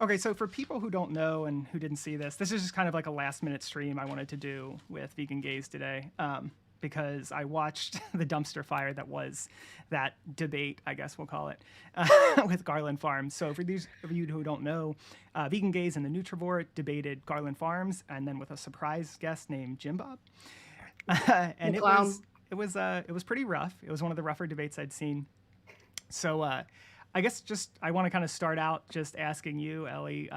Okay, so for people who don't know and who didn't see this, this is just kind of like a last-minute stream I wanted to do with Vegan Gays today, because I watched the dumpster fire that was that debate, I guess we'll call it, with Garland Farms. So for these of you who don't know, Vegan Gays and the Nutrivore debated Garland Farms, and then with a surprise guest named Jim Bob, and it was pretty rough. It was one of the rougher debates I'd seen. So I guess I want to kind of start out just asking you, Ellie,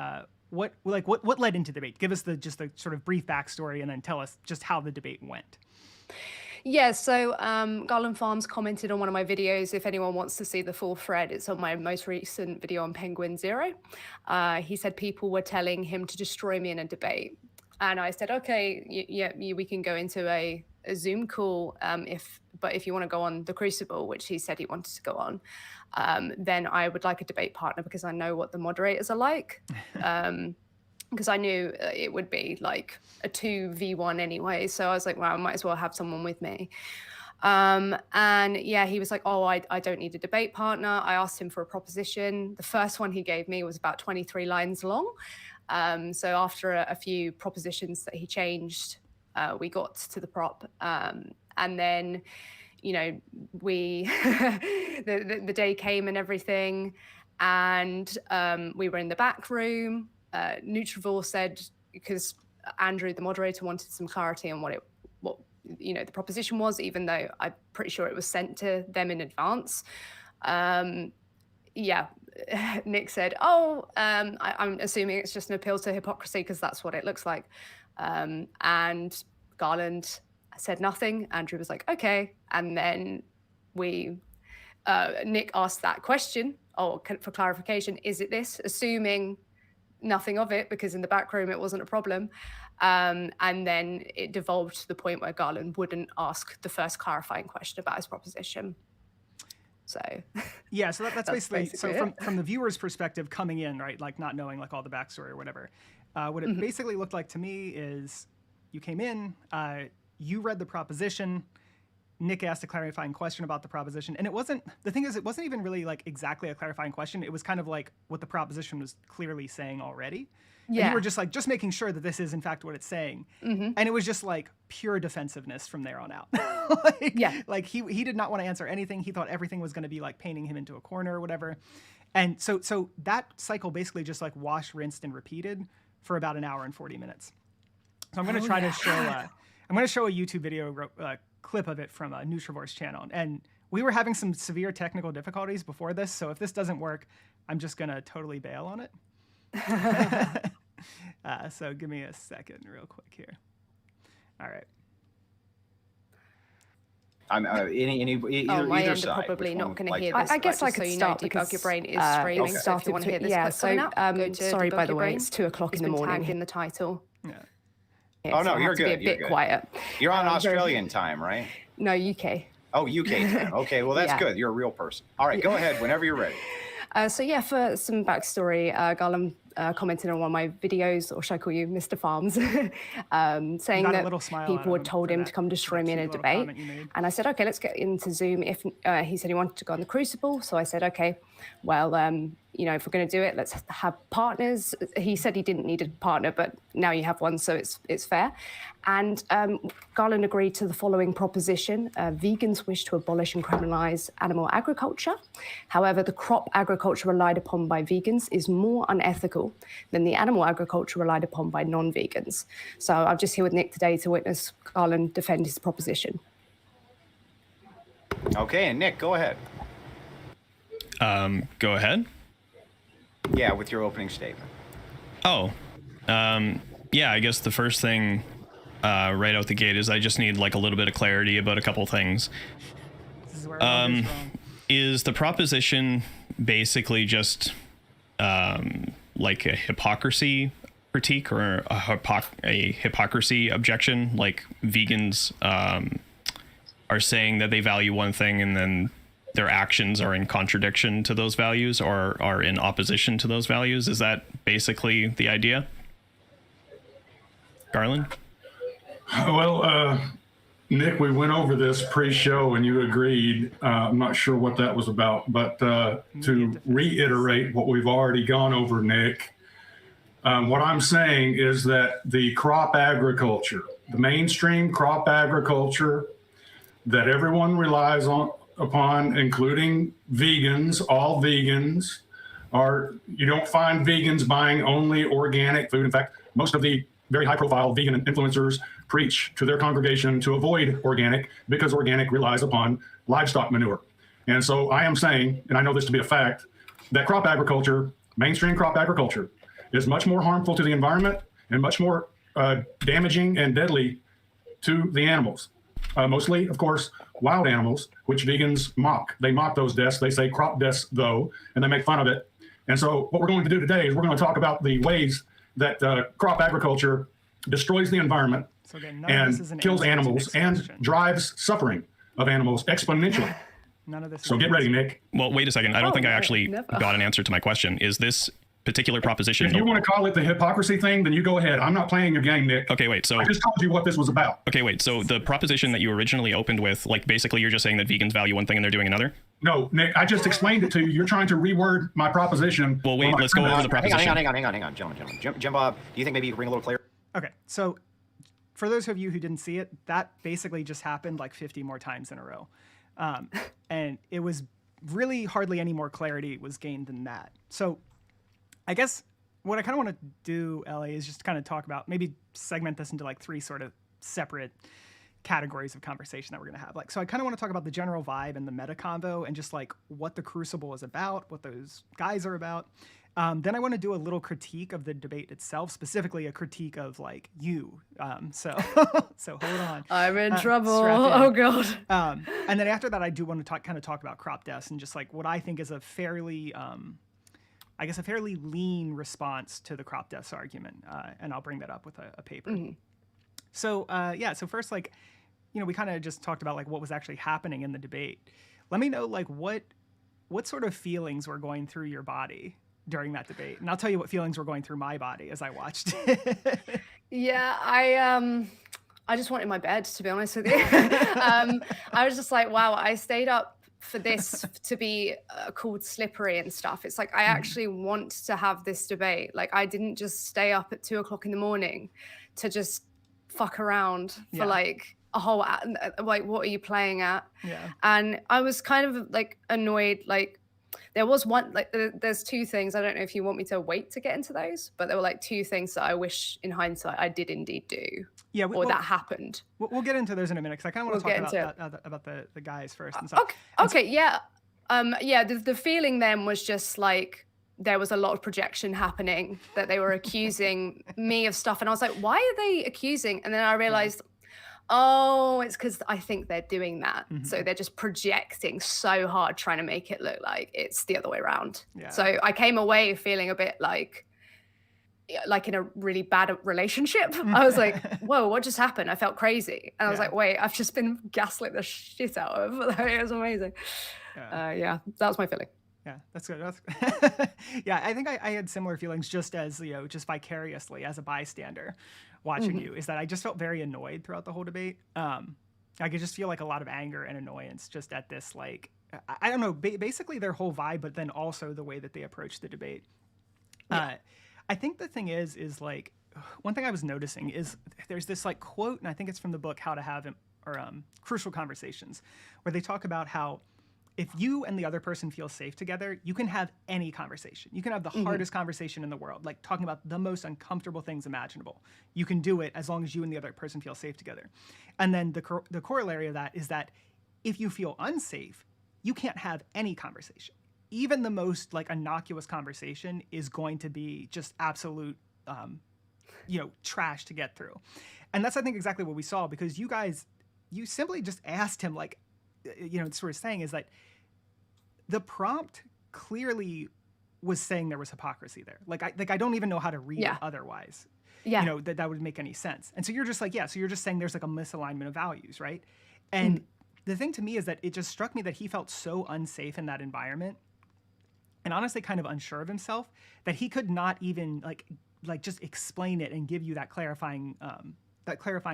what led into the debate? Give us the sort of brief backstory, and then tell us just how the debate went. Yeah, so Garland Farms commented on one of my videos. If anyone wants to see the full thread, it's on my most recent video on Penguin Zero. He said people were telling him to destroy me in a debate. And I said, okay, we can go into a Zoom call, but if you want to go on the Crucible, which he said he wanted to go on, then I would like a debate partner, because I know what the moderators are like. Because I knew it would be like a 2v1 anyway. So I was like, well, I might as well have someone with me. And yeah, he was like, oh, I don't need a debate partner. I asked him for a proposition. The first one he gave me was about 23 lines long. So after a few propositions that he changed, we got to the prop. And then, you know, the day came and everything. And we were in the back room. Nutrivore said, because Andrew, the moderator, wanted some clarity on what the proposition was, even though I'm pretty sure it was sent to them in advance. Yeah, Nick said, oh, I'm assuming it's just an appeal to hypocrisy, because that's what it looks like. And Garland said nothing. Andrew was like, okay. And then Nick asked that question, for clarification, is it this? Assuming nothing of it, because in the back room it wasn't a problem. And then it devolved to the point where Garland wouldn't ask the first clarifying question about his proposition. So yeah, so that's basically so from the viewer's perspective coming in, right, like not knowing like all the backstory or whatever, what it basically looked like to me is you came in, you read the proposition, Nick asked a clarifying question about the proposition, and it wasn't even really like exactly a clarifying question. It was kind of like what the proposition was clearly saying already. Yeah. And you were just making sure that this is in fact what it's saying. And it was just like pure defensiveness from there on out. Like he did not want to answer anything. He thought everything was going to be like painting him into a corner or whatever. And so that cycle basically just like washed, rinsed, and repeated for about an hour and 40 minutes. So I'm going to try to show I'm going to show a YouTube video clip of it from Nutrivore's channel. And we were having some severe technical difficulties before this, so if this doesn't work, I'm just going to totally bail on it. So give me a second real quick here. All right. Either side. Probably not going to hear this. I guess I could start, because your brain is streaming. So if you want to hear this, yeah. So sorry, by the way, it's 2 o'clock in the morning. Tagged in the title. Yeah. Oh no, you're good. Be a bit quiet. You're on Australian time, right? No, UK. Oh, UK time. Okay, well that's good. You're a real person. All right, go ahead whenever you're ready. So yeah, for some backstory, Garland commented on one of my videos, or should I call you Mr. Farms, saying that people had told him to come destroy me in a debate. And I said, okay, let's get into Zoom. If he said he wanted to go on the Crucible, so I said, okay, well, if we're going to do it, let's have partners. He said he didn't need a partner, but now you have one, so it's fair. And Garland agreed to the following proposition. Vegans wish to abolish and criminalize animal agriculture. However, the crop agriculture relied upon by vegans is more unethical than the animal agriculture relied upon by non-vegans. So I'm just here with Nick today to witness Garland defend his proposition. Okay, and Nick, go ahead. Go ahead. Yeah, with your opening statement. Oh, yeah, I guess the first thing right out the gate is I just need like a little bit of clarity about a couple things. This is where is the proposition basically just like a hypocrisy critique or a hypocrisy objection? Like vegans are saying that they value one thing and then their actions are in contradiction to those values or are in opposition to those values? Is that basically the idea? Garland? Well, Nick, we went over this pre-show and you agreed. I'm not sure what that was about, but to reiterate what we've already gone over, Nick, What I'm saying is that the crop agriculture, the mainstream crop agriculture that everyone relies upon, including vegans, all vegans, you don't find vegans buying only organic food. In fact, most of the very high-profile vegan influencers preach to their congregation to avoid organic because organic relies upon livestock manure. And so I am saying, and I know this to be a fact, that crop agriculture, mainstream crop agriculture, is much more harmful to the environment and much more damaging and deadly to the animals. Mostly, of course, wild animals, which vegans mock. They mock those deaths. They say crop deaths, though, and they make fun of it. And so what we're going to do today is we're going to talk about the ways that crop agriculture destroys the environment and kills animals and drives suffering of animals exponentially. None of this. So get ready, Nick. Well, wait a second. I don't think I actually got an answer to my question. Is this particular proposition? If you want to call it the hypocrisy thing, then you go ahead. I'm not playing your game, Nick. Okay, wait. So I just told you what this was about. Okay, wait. So the proposition that you originally opened with, like, basically you're just saying that vegans value one thing and they're doing another? No, Nick, I just explained it to you. You're trying to reword my proposition. Well, wait, let's go over the proposition. Hang on, gentlemen. Jim Bob, do you think maybe you could bring a little clarity? Okay, so for those of you who didn't see it, that basically just happened like 50 more times in a row. And it was really hardly any more clarity was gained than that. So I guess what I kind of want to do, Ellie, is just kind of talk about, maybe segment this into like 3 sort of separate categories of conversation that we're going to have. Like, so I kind of want to talk about the general vibe and the meta convo and just like what the Crucible is about, what those guys are about. Then I want to do a little critique of the debate itself, specifically a critique of like you. So hold on. I'm in trouble. Oh God. And then after that, I do want to kind of talk about crop deaths and just like what I think is a fairly, I guess, a fairly lean response to the crop deaths argument. And I'll bring that up with a paper. Mm-hmm. So so first, like, we kind of just talked about like what was actually happening in the debate. Let me know like what sort of feelings were going through your body during that debate, and I'll tell you what feelings were going through my body as I watched it. Yeah, I just wanted my bed, to be honest with you. I was just like, wow, I stayed up for this to be called slippery and stuff. It's like, I actually want to have this debate. Like, I didn't just stay up at 2 o'clock in the morning to just fuck around for like a whole, like, what are you playing at? Yeah. And I was kind of like annoyed, like, there was one, like, there's 2 things. I don't know if you want me to wait to get into those, but there were like 2 things that I wish in hindsight I did indeed do. Yeah. That happened. We'll get into those in a minute, because I kind of want to talk about the guys first. And stuff. Okay. Yeah. The feeling then was just like, there was a lot of projection happening, that they were accusing me of stuff. And I was like, why are they accusing? And then I realized, oh, it's because I think they're doing that. Mm-hmm. So they're just projecting so hard, trying to make it look like it's the other way around. Yeah. So I came away feeling a bit like in a really bad relationship. I was like, whoa, what just happened? I felt crazy. And I was like, wait, I've just been gaslit the shit out of. It was amazing. That was my feeling. Yeah, that's good. Yeah, I think I had similar feelings, just as, just vicariously as a bystander watching you, is that I just felt very annoyed throughout the whole debate. I could just feel like a lot of anger and annoyance just at this, like, I don't know, basically their whole vibe, but then also the way that they approached the debate. Yeah. I think the thing is like, one thing I was noticing is there's this like quote, and I think it's from the book How to Have Crucial Conversations, where they talk about how if you and the other person feel safe together, you can have any conversation. You can have the hardest conversation in the world, like talking about the most uncomfortable things imaginable. You can do it as long as you and the other person feel safe together. And then the corollary of that is that if you feel unsafe, you can't have any conversation. Even the most like innocuous conversation is going to be just absolute, trash to get through. And that's, I think, exactly what we saw, because you guys, you simply just asked him, like, sort of saying is that the prompt clearly was saying there was hypocrisy there. Like I don't even know how to read it otherwise. Yeah. That would make any sense. And so you're just like, so you're just saying there's like a misalignment of values, right? And the thing to me is that it just struck me that he felt so unsafe in that environment, and honestly kind of unsure of himself, that he could not even like just explain it and give you that clarifying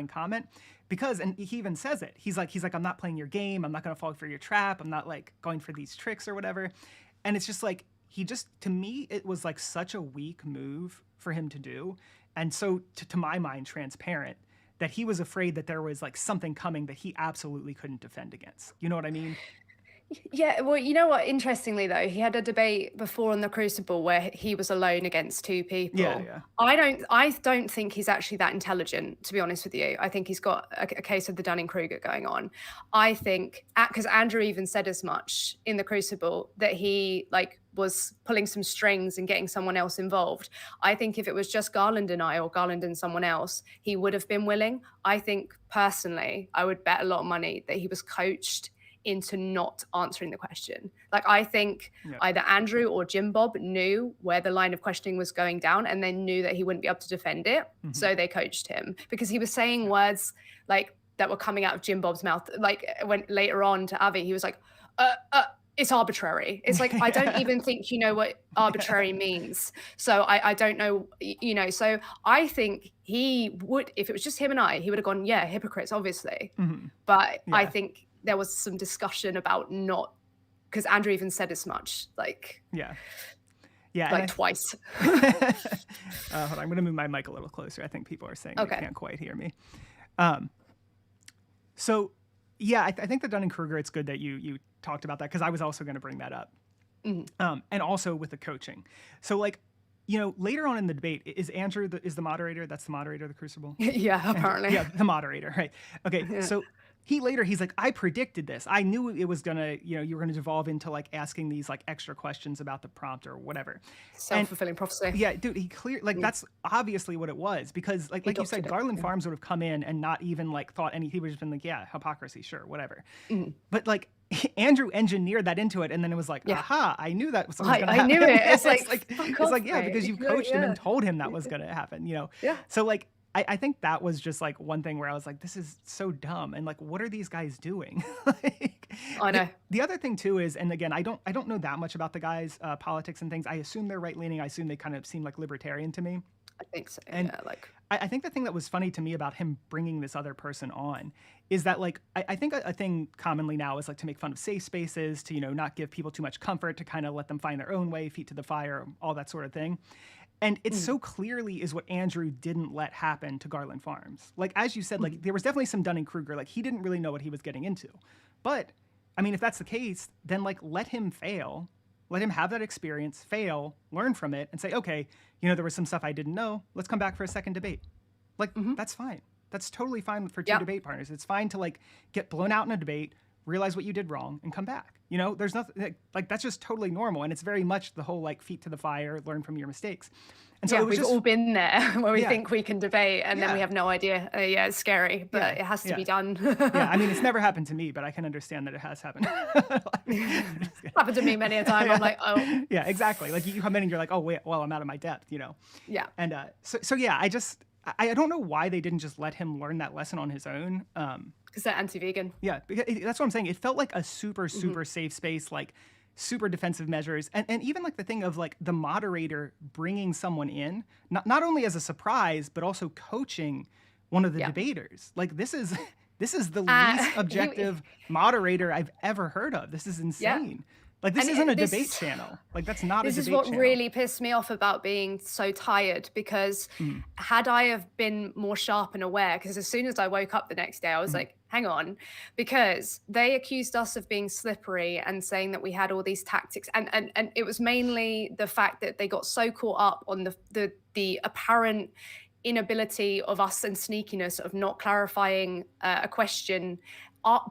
comment, because, and he even says it, he's like, I'm not playing your game, I'm not going to fall for your trap, I'm not like going for these tricks or whatever. And it's just like, he just, to me, it was like such a weak move for him to do. And so to my mind, transparent, that he was afraid that there was like something coming that he absolutely couldn't defend against. You know what I mean? Yeah, well, you know what? Interestingly, though, he had a debate before on the Crucible where he was alone against two people. Yeah. I don't think he's actually that intelligent, to be honest with you. I think he's got a case of the Dunning-Kruger going on. I think, because Andrew even said as much in the Crucible, that he like was pulling some strings and getting someone else involved. I think if it was just Garland and I, or Garland and someone else, he would have been willing. I think personally, I would bet a lot of money that he was coached into not answering the question. Like, I think either Andrew or Jim Bob knew where the line of questioning was going down, and they knew that he wouldn't be able to defend it. So they coached him, because he was saying words like that were coming out of Jim Bob's mouth. Like when later on to Avi, he was like, it's arbitrary. It's like, I don't even think you know what arbitrary means. So I don't know, you know, so I think he would, if it was just him and I, he would have gone, yeah, hypocrites, obviously. But I think there was some discussion about not, because Andrew even said as much, like, like twice. Hold on, I'm going to move my mic a little closer. I think people are saying they can't quite hear me. So, yeah, I think the Dunning-Kruger, it's good that you talked about that, because I was also going to bring that up. And also with the coaching. So, like, you know, later on in the debate, is Andrew is the moderator? That's the moderator of the Crucible? Yeah, apparently. Yeah, the moderator, right. Okay, so he's like, I predicted this. I knew it was gonna, you know, you were gonna devolve into like asking these like extra questions about the prompt or whatever. Self-fulfilling prophecy. Yeah, dude, he that's obviously what it was, because like you said, Garland Farms would have come in and not even like thought he would have just been like, yeah, hypocrisy, sure, whatever. But like Andrew engineered that into it, and then it was like, aha, I knew that was gonna happen. I knew it. It's like, yeah, because you coached him and told him that was gonna happen, you know? Yeah. So like, I think that was just like one thing where I was like, this is so dumb. And like, what are these guys doing? Like, I know. The other thing too is, and again, I don't know that much about the guys' politics and things. I assume they're right leaning. I assume they kind of seem like libertarian to me. I think so. And yeah, like, I think the thing that was funny to me about him bringing this other person on is that like, I think a thing commonly now is like to make fun of safe spaces, to, you know, not give people too much comfort, to kind of let them find their own way, feet to the fire, all that sort of thing. And it so clearly is what Andrew didn't let happen to Garland Farms. Like, as you said, like, there was definitely some Dunning-Kruger. Like, he didn't really know what he was getting into. But, I mean, if that's the case, then, like, let him fail. Let him have that experience, fail, learn from it, and say, okay, you know, there was some stuff I didn't know. Let's come back for a second debate. Like, that's fine. That's totally fine for two debate partners. It's fine to, like, get blown out in a debate, realize what you did wrong, and come back. You know, there's nothing, like that's just totally normal. And it's very much the whole, like, feet to the fire, learn from your mistakes. And so we've all been there where we think we can debate and then we have no idea. It's scary, but it has to be done. I mean, it's never happened to me, but I can understand that it has happened. Happened to me many a time. I'm like, oh. Yeah, exactly. Like, you come in and you're like, oh, wait, well, I'm out of my depth, you know? Yeah. And so yeah, I don't know why they didn't just let him learn that lesson on his own. Because they're anti-vegan. Yeah, because that's what I'm saying. It felt like a super safe space, like super defensive measures. And even like the thing of like the moderator bringing someone in, not only as a surprise, but also coaching one of the debaters. Like, this is the least objective moderator I've ever heard of. This is insane. Like, this isn't a debate channel. Like, that's not a debate channel. This is what really pissed me off about being so tired, because had I have been more sharp and aware, because as soon as I woke up the next day, I was like, hang on, because they accused us of being slippery and saying that we had all these tactics. And it was mainly the fact that they got so caught up on the apparent inability of us and sneakiness of not clarifying a question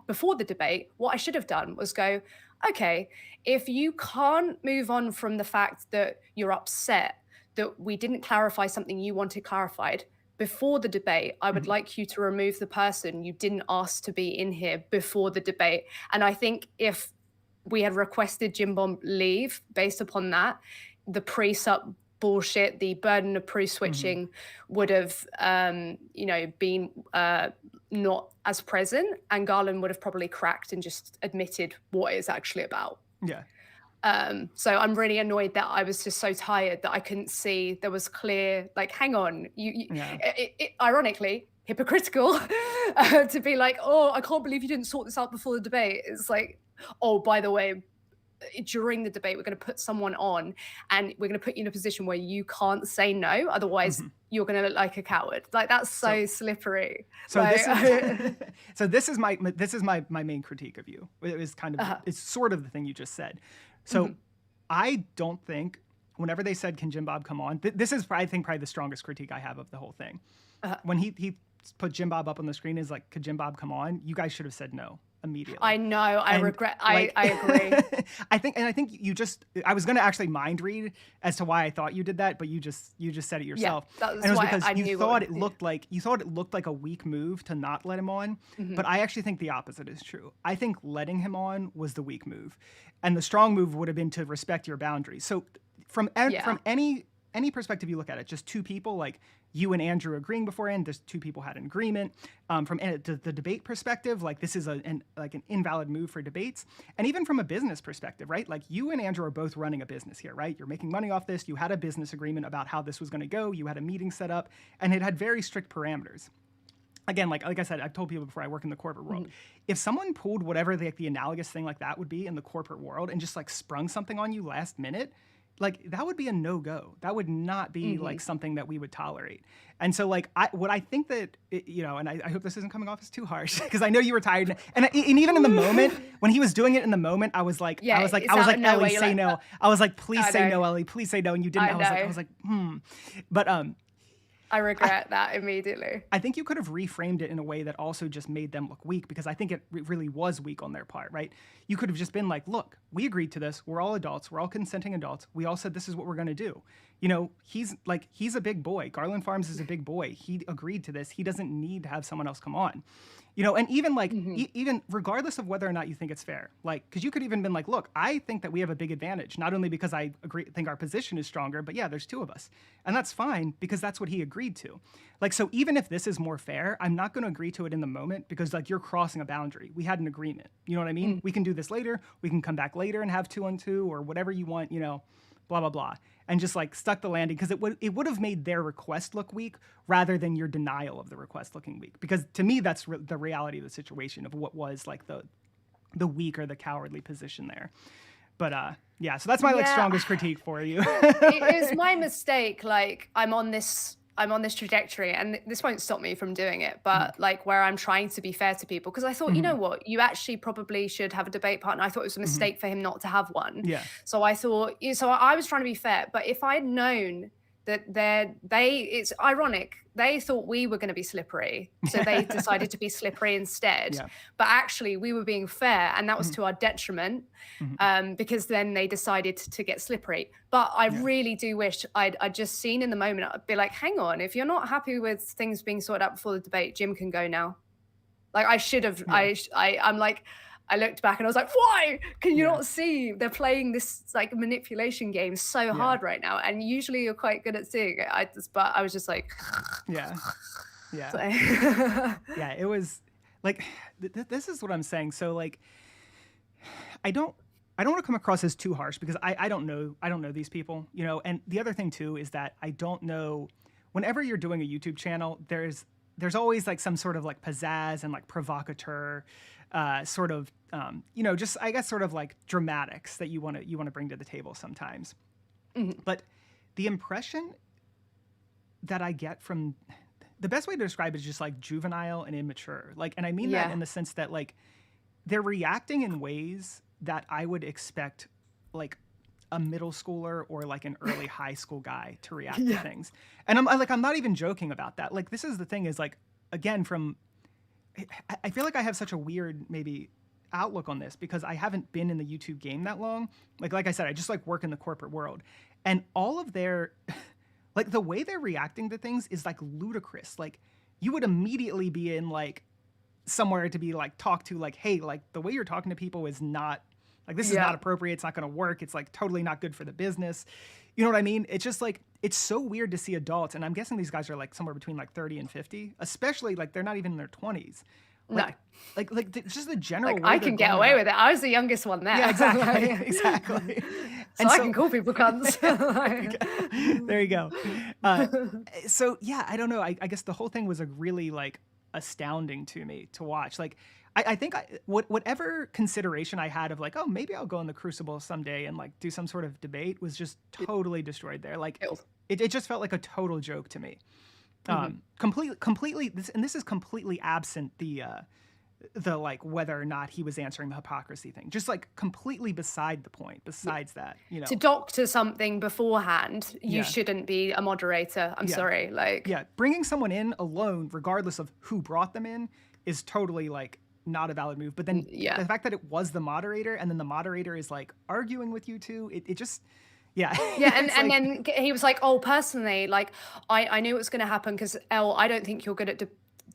before the debate. What I should have done was go, okay, if you can't move on from the fact that you're upset that we didn't clarify something you wanted clarified before the debate, I would like you to remove the person you didn't ask to be in here before the debate. And I think if we had requested Jim Bomb leave based upon that, the pre-sup bullshit, the burden of proof switching would have, been not as present, and Garland would have probably cracked and just admitted what it's actually about. Yeah. So I'm really annoyed that I was just so tired that I couldn't see there was clear, like, hang on, ironically, hypocritical to be like, oh, I can't believe you didn't sort this out before the debate. It's like, oh, by the way, during the debate, we're going to put someone on and we're going to put you in a position where you can't say no. Otherwise, you're going to look like a coward. Like, that's so slippery. So like, this is my main critique of you. It was kind of, it's sort of the thing you just said. So I don't think whenever they said, can Jim Bob come on? This is, I think, probably the strongest critique I have of the whole thing. When he put Jim Bob up on the screen, is like, could Jim Bob come on? You guys should have said no immediately. I know. I regret. Like, I agree. I think you just. I was going to actually mind read as to why I thought you did that, but you just said it yourself. Yeah, that was and it was why because I you knew thought it looked like a weak move to not let him on. But I actually think the opposite is true. I think letting him on was the weak move, and the strong move would have been to respect your boundaries. So from any perspective you look at it, just two people, like you and Andrew agreeing beforehand, there's two people had an agreement. From the debate perspective, like this is an invalid move for debates. And even from a business perspective, right? Like you and Andrew are both running a business here, right? You're making money off this. You had a business agreement about how this was going to go. You had a meeting set up, and it had very strict parameters. Again, like I said, I've told people before, I work in the corporate world. If someone pulled whatever the analogous thing like that would be in the corporate world and just like sprung something on you last minute, like that would be a no-go. That would not be like something that we would tolerate. And so like I think that, and I hope this isn't coming off as too harsh because I know you were tired. And even in the moment, when he was doing it in the moment, I was like, Ellie, say no. I was like, please say no, Ellie, please say no. And you didn't. I was like, But I regret that immediately. I think you could have reframed it in a way that also just made them look weak, because I think it really was weak on their part, right? You could have just been like, look, we agreed to this. We're all adults. We're all consenting adults. We all said this is what we're going to do. He's a big boy. Garland Farms is a big boy. He agreed to this. He doesn't need to have someone else come on. And even like, even regardless of whether or not you think it's fair, like, because you could even been like, look, I think that we have a big advantage, not only because I think our position is stronger, but yeah, there's two of us. And that's fine because that's what he agreed to. Like, so even if this is more fair, I'm not going to agree to it in the moment because like you're crossing a boundary. We had an agreement. You know what I mean? We can do this later. We can come back later and have 2-on-2 or whatever you want, blah, blah, blah. And just like stuck the landing because it would have made their request look weak rather than your denial of the request looking weak. Because to me, that's the reality of the situation of what was like the weak or the cowardly position there. But so that's my strongest critique for you. It is my mistake. Like I'm on this trajectory, and this won't stop me from doing it, but like where I'm trying to be fair to people, because I thought, you know what, you actually probably should have a debate partner. I thought it was a mistake for him not to have one. Yeah. So I thought, I was trying to be fair, but if I'd known that it's ironic, they thought we were going to be slippery, so they decided to be slippery instead. Yeah. But actually we were being fair, and that was to our detriment, because then they decided to get slippery. But I really do wish I'd just seen in the moment, I'd be like, hang on, if you're not happy with things being sorted out before the debate, Jim can go now. Like I should have, I'm like, I looked back and I was like, why? Can you not see they're playing this like manipulation game so hard right now? And usually you're quite good at seeing it. But I was just like, yeah. So. Yeah, it was like, this is what I'm saying. So like, I don't want to come across as too harsh because I don't know these people, and the other thing too is that I don't know, whenever you're doing a YouTube channel, there's always like some sort of like pizzazz and like provocateur, sort of, just I guess sort of like dramatics that you want to bring to the table sometimes. But the impression that I get from, the best way to describe it is just like juvenile and immature. Like, and I mean that in the sense that like they're reacting in ways that I would expect like a middle schooler or like an early high school guy to react to things. And I'm not even joking about that. Like, this is the thing is like, again, I feel like I have such a weird maybe outlook on this because I haven't been in the YouTube game that long. Like I said, I just like work in the corporate world, and all of their, like the way they're reacting to things is like ludicrous. Like you would immediately be in like somewhere to be like talked to like, hey, like the way you're talking to people is not like, this is not appropriate. It's not going to work. It's like totally not good for the business. You know what I mean? It's just like, it's so weird to see adults. And I'm guessing these guys are like somewhere between like 30 and 50, especially like they're not even in their 20s. Like, no. Like just the general way I can get away with it. I was the youngest one there. Yeah, exactly. Exactly. So I can call people cunts. There you go. So yeah, I don't know. I guess the whole thing was a really like astounding to me to watch. Like, I think whatever consideration I had of like, oh, maybe I'll go in the Crucible someday and like do some sort of debate was just totally destroyed there. Like, it just felt like a total joke to me. Completely, this is completely absent the like whether or not he was answering the hypocrisy thing. Just like completely beside the point. Besides that, you know, to doctor something beforehand, you shouldn't be a moderator. I'm sorry. Like, bringing someone in alone, regardless of who brought them in, is totally like not a valid move. But then the fact that it was the moderator and then the moderator is like arguing with you two, it just and then he was like, oh, personally, like I knew it was going to happen because I don't think you're good at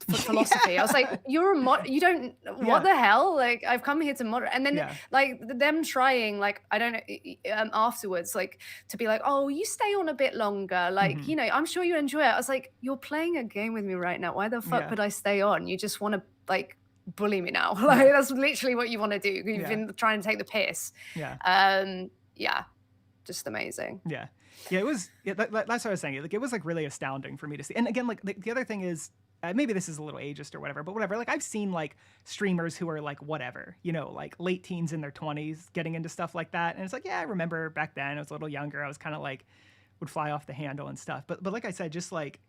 philosophy. I was like, you're you don't, what the hell? Like, I've come here to moderate. And then like them trying, like, I don't know, afterwards, like to be like, oh, you stay on a bit longer. Like, you know, I'm sure you enjoy it. I was like, you're playing a game with me right now. Why the fuck would I stay on? You just want to like bully me now. Like, that's literally what you want to do. You've been trying to take the piss. Just amazing. It was that's what I was saying. Like, it was like really astounding for me to see. And again, like the other thing is, maybe this is a little ageist or whatever, but whatever. Like, I've seen like streamers who are like whatever, you know, like late teens in their 20s getting into stuff like that, and it's like, yeah, I remember back then I was a little younger. I was kind of like would fly off the handle and stuff. But like I said, just like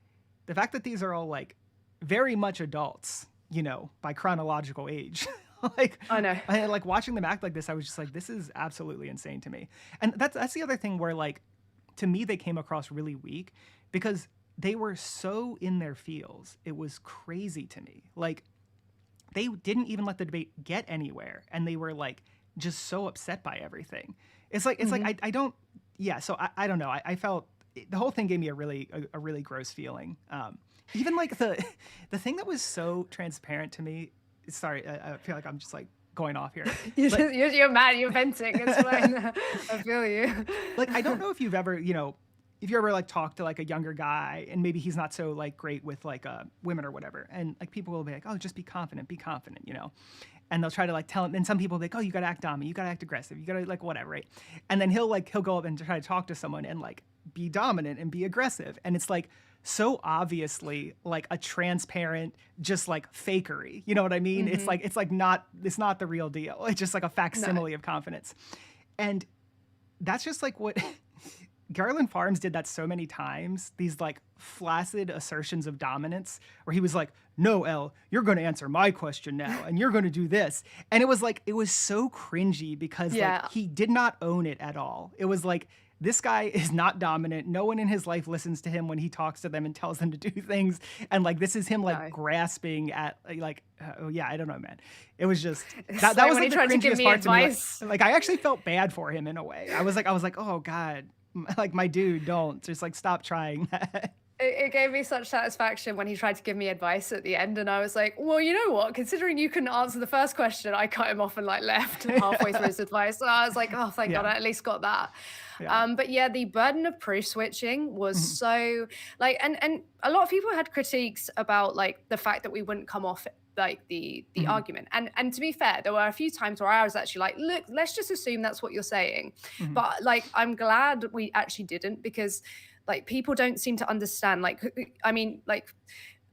the fact that these are all like very much adults, you know, by chronological age. Like, I know. Like watching them act like this, I was just like, this is absolutely insane to me. And that's the other thing where like, to me, they came across really weak because they were so in their feels. It was crazy to me. Like, they didn't even let the debate get anywhere, and they were like just so upset by everything. It's like I don't. Yeah. So I don't know. I felt the whole thing gave me a really gross feeling. Even like the thing that was so transparent to me. Sorry, I feel like I'm just like going off here. You're mad. You're venting. It's fine. I feel you. Like, I don't know if you've ever, you know, if you ever like talk to like a younger guy and maybe he's not so like great with like women or whatever, and like people will be like, oh, just be confident, you know, and they'll try to like tell him. And some people will be like, oh, you gotta act dominant, you gotta act aggressive, you gotta like whatever, right? And then he'll go up and try to talk to someone and like be dominant and be aggressive, and it's like so obviously like a transparent, just like fakery. You know what I mean? It's not the real deal. It's just like a facsimile of confidence. And that's just like what Garland Farms did that so many times, these like flaccid assertions of dominance where he was like, no, Elle, you're going to answer my question now and you're going to do this. And it was like, it was so cringy because like he did not own it at all. It was like, this guy is not dominant. No one in his life listens to him when he talks to them and tells them to do things. And like, this is him like grasping at like, oh yeah, I don't know, man. It was just, that was like the cringiest part to me. Like, I actually felt bad for him in a way. I was like, oh God, like my dude, don't just like stop trying that. It gave me such satisfaction when he tried to give me advice at the end, and I was like, well, you know what? Considering you couldn't answer the first question, I cut him off and like left halfway through his advice. So I was like, oh, thank God, I at least got that. But yeah, the burden of proof switching was so like, and a lot of people had critiques about like the fact that we wouldn't come off like the argument. And to be fair, there were a few times where I was actually like, look, let's just assume that's what you're saying. But like, I'm glad we actually didn't, because like people don't seem to understand. Like, I mean, like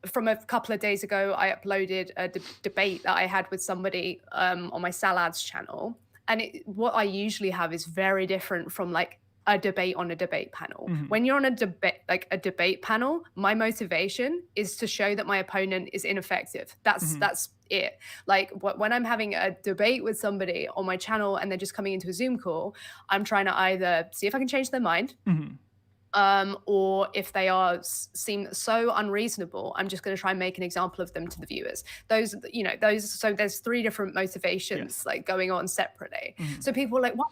from a couple of days ago, I uploaded a debate that I had with somebody on my Salad's channel. And what I usually have is very different from like a debate on a debate panel. When you're on a debate panel, my motivation is to show that my opponent is ineffective. That's it. Like when I'm having a debate with somebody on my channel and they're just coming into a Zoom call, I'm trying to either see if I can change their mind, or if they seem so unreasonable, I'm just going to try and make an example of them to the viewers. So there's three different motivations like going on separately. So people are like, what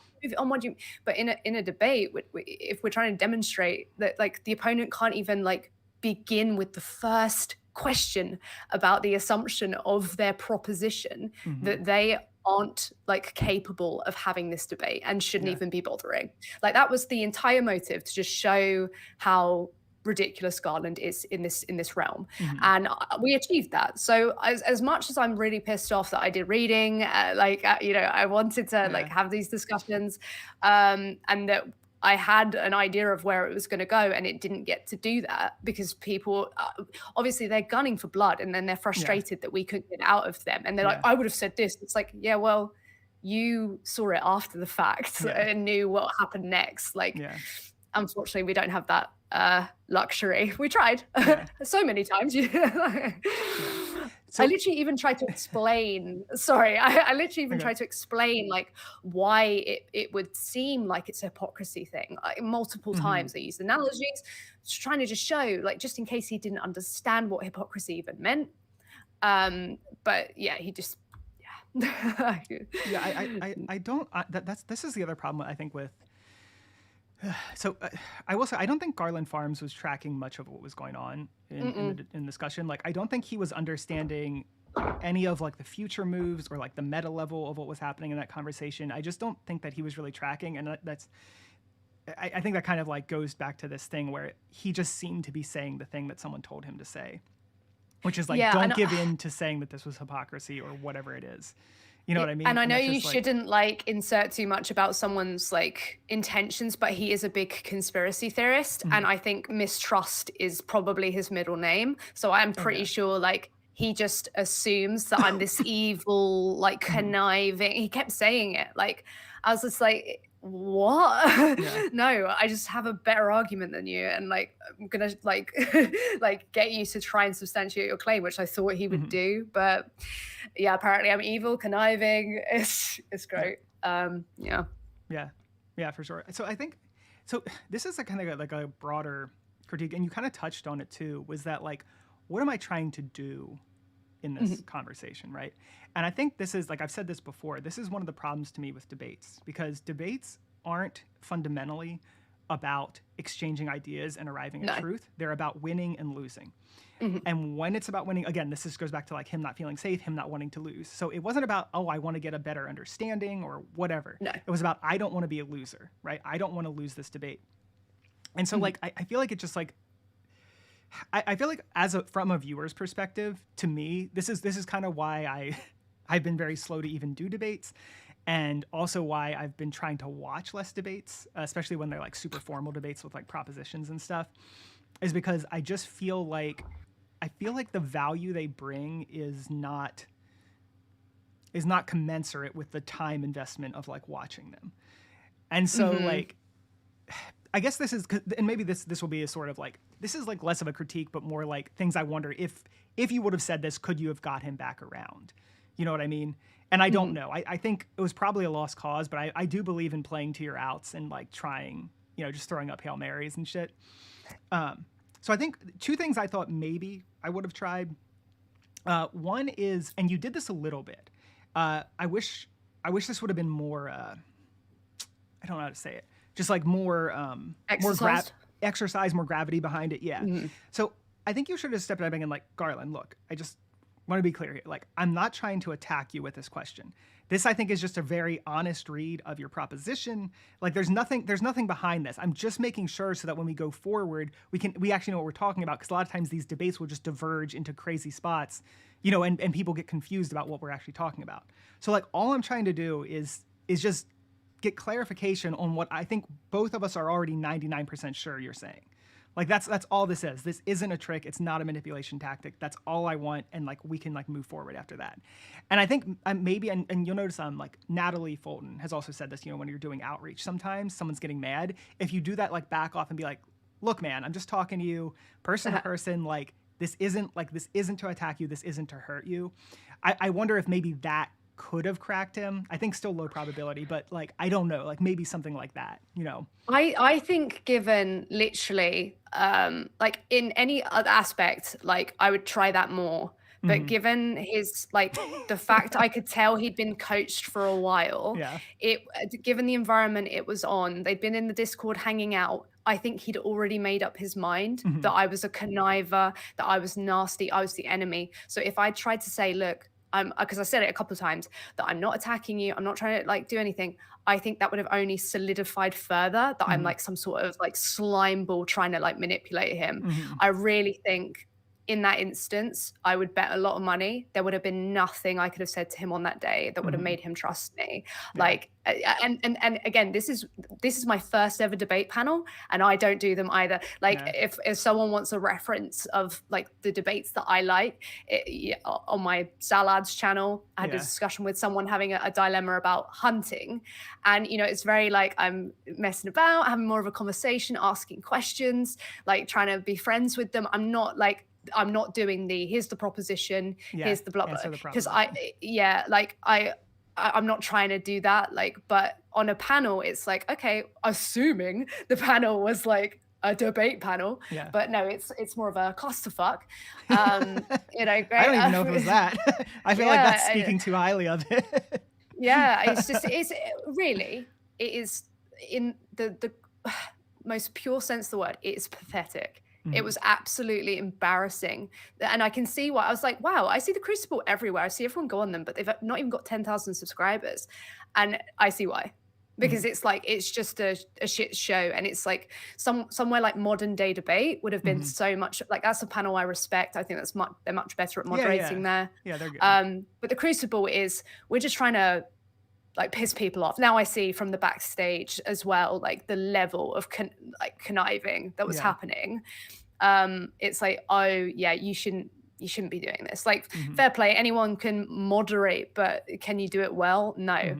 do you, but in a debate, if we're trying to demonstrate that like the opponent can't even like begin with the first question about the assumption of their proposition, that they aren't like capable of having this debate and shouldn't even be bothering. Like that was the entire motive, to just show how ridiculous Garland is in this realm. And we achieved that. So as much as I'm really pissed off that I did reading, I wanted to like have these discussions, and that I had an idea of where it was going to go, and it didn't get to do that because people, obviously they're gunning for blood, and then they're frustrated that we couldn't get out of them. And they're like, I would have said this. It's like, yeah, well, you saw it after the fact and knew what happened next. Like, unfortunately, we don't have that luxury. We tried so many times. So, I literally even tried to explain, I literally even tried to explain like why it would seem like it's a hypocrisy thing. Like, multiple times I used analogies, just trying to just show, like, just in case he didn't understand what hypocrisy even meant. But yeah, he just, I don't, this is the other problem I think with, so I will say, I don't think Garland Farms was tracking much of what was going on in the discussion. Like, I don't think he was understanding any of like the future moves or like the meta level of what was happening in that conversation. I just don't think that he was really tracking. And I think that kind of like goes back to this thing where he just seemed to be saying the thing that someone told him to say, which is like, don't give in to saying that this was hypocrisy or whatever it is. You know what I mean? And I know you shouldn't like insert too much about someone's like intentions, but he is a big conspiracy theorist. And I think mistrust is probably his middle name. So I'm pretty sure like he just assumes that I'm this evil, like conniving. He kept saying it. Like, I was just like, what? No, I just have a better argument than you, and like I'm gonna like like get you to try and substantiate your claim, which I thought he would do. But yeah, apparently I'm evil, conniving. It's great. Yeah, for sure. So I think this is a kind of like a broader critique, and you kind of touched on it too, was that like, what am I trying to do in this conversation, right? And I think this is, like I've said this before, this is one of the problems to me with debates, because debates aren't fundamentally about exchanging ideas and arriving at truth. They're about winning and losing. And when it's about winning, again, this goes back to like him not feeling safe, him not wanting to lose. So it wasn't about, oh, I want to get a better understanding or whatever. No. It was about, I don't want to be a loser, right? I don't want to lose this debate. And so like, I feel like it just like, I feel like from a viewer's perspective, to me, this is kind of why I've been very slow to even do debates, and also why I've been trying to watch less debates, especially when they're like super formal debates with like propositions and stuff, is because I just feel like the value they bring is not commensurate with the time investment of like watching them. And so like, I guess this is, and maybe this will be a sort of like, this is like less of a critique, but more like things I wonder if you would have said this, could you have got him back around? You know what I mean? And I don't know. I think it was probably a lost cause, but I do believe in playing to your outs and like trying, just throwing up Hail Marys and shit. So I think two things I thought maybe I would have tried. One is, and you did this a little bit. I wish this would have been more, I don't know how to say it. Just like more exercise, more gravity behind it. Yeah. So I think you should have stepped back and like, Garland, look, I just want to be clear here. Like, I'm not trying to attack you with this question. This, I think, is just a very honest read of your proposition. Like, there's nothing behind this. I'm just making sure so that when we go forward, we actually know what we're talking about. Because a lot of times these debates will just diverge into crazy spots, and people get confused about what we're actually talking about. So like, all I'm trying to do is just get clarification on what I think both of us are already 99% sure you're saying. Like, that's all this is. This isn't a trick. It's not a manipulation tactic. That's all I want. And like, we can like move forward after that. And I think maybe, and you'll notice like Natalie Fulton has also said this, when you're doing outreach, sometimes someone's getting mad. If you do that, like back off and be like, look, man, I'm just talking to you person to person. Like, this isn't to attack you. This isn't to hurt you. I wonder if maybe that could have cracked him. I think still low probability, but like, I don't know, like maybe something like that, I think given literally, like in any other aspect, like I would try that more. But given his, like the fact I could tell he'd been coached for a while, given the environment it was on, they'd been in the Discord hanging out. I think he'd already made up his mind that I was a conniver, that I was nasty, I was the enemy. So if I tried to say, look, because I said it a couple of times, that I'm not attacking you, I'm not trying to like do anything, I think that would have only solidified further that I'm like some sort of like slime ball trying to like manipulate him. I really think in that instance, I would bet a lot of money there would have been nothing I could have said to him on that day that would have made him trust me. Like, and again, this is my first ever debate panel, and I don't do them either. Like, if someone wants a reference of like the debates that I like, on my Salad's channel, I had a discussion with someone having a dilemma about hunting, and it's very like I'm messing about, having more of a conversation, asking questions, like trying to be friends with them. I'm not doing here's the proposition, here's the blah blah, because I'm not trying to do that. Like, but on a panel, it's like, okay, assuming the panel was like a debate panel, but no, it's more of a clusterfuck. Great. I don't even know if it was that. I feel like that's speaking too highly of it. It is in the most pure sense of the word, it's pathetic. It was absolutely embarrassing. And I can see why. I was like, wow, I see the Crucible everywhere. I see everyone go on them, but they've not even got 10,000 subscribers. And I see why. Because it's like, it's just a shit show. And it's like somewhere like Modern Day Debate would have been so much, like, that's a panel I respect. I think they're much better at moderating there. Yeah, they're good. But the Crucible we're just trying to like piss people off. Now I see from the backstage as well, like the level of conniving that was happening. It's like, oh yeah, you shouldn't be doing this. Like, fair play, anyone can moderate, but can you do it well? No.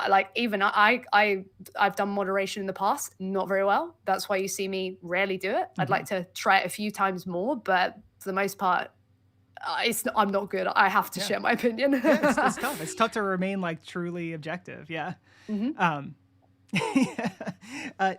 Like, even I've done moderation in the past, not very well. That's why you see me rarely do it. I'd like to try it a few times more, but for the most part, I'm not good. I have to share my opinion. It's tough. It's tough to remain like truly objective. Yeah. So I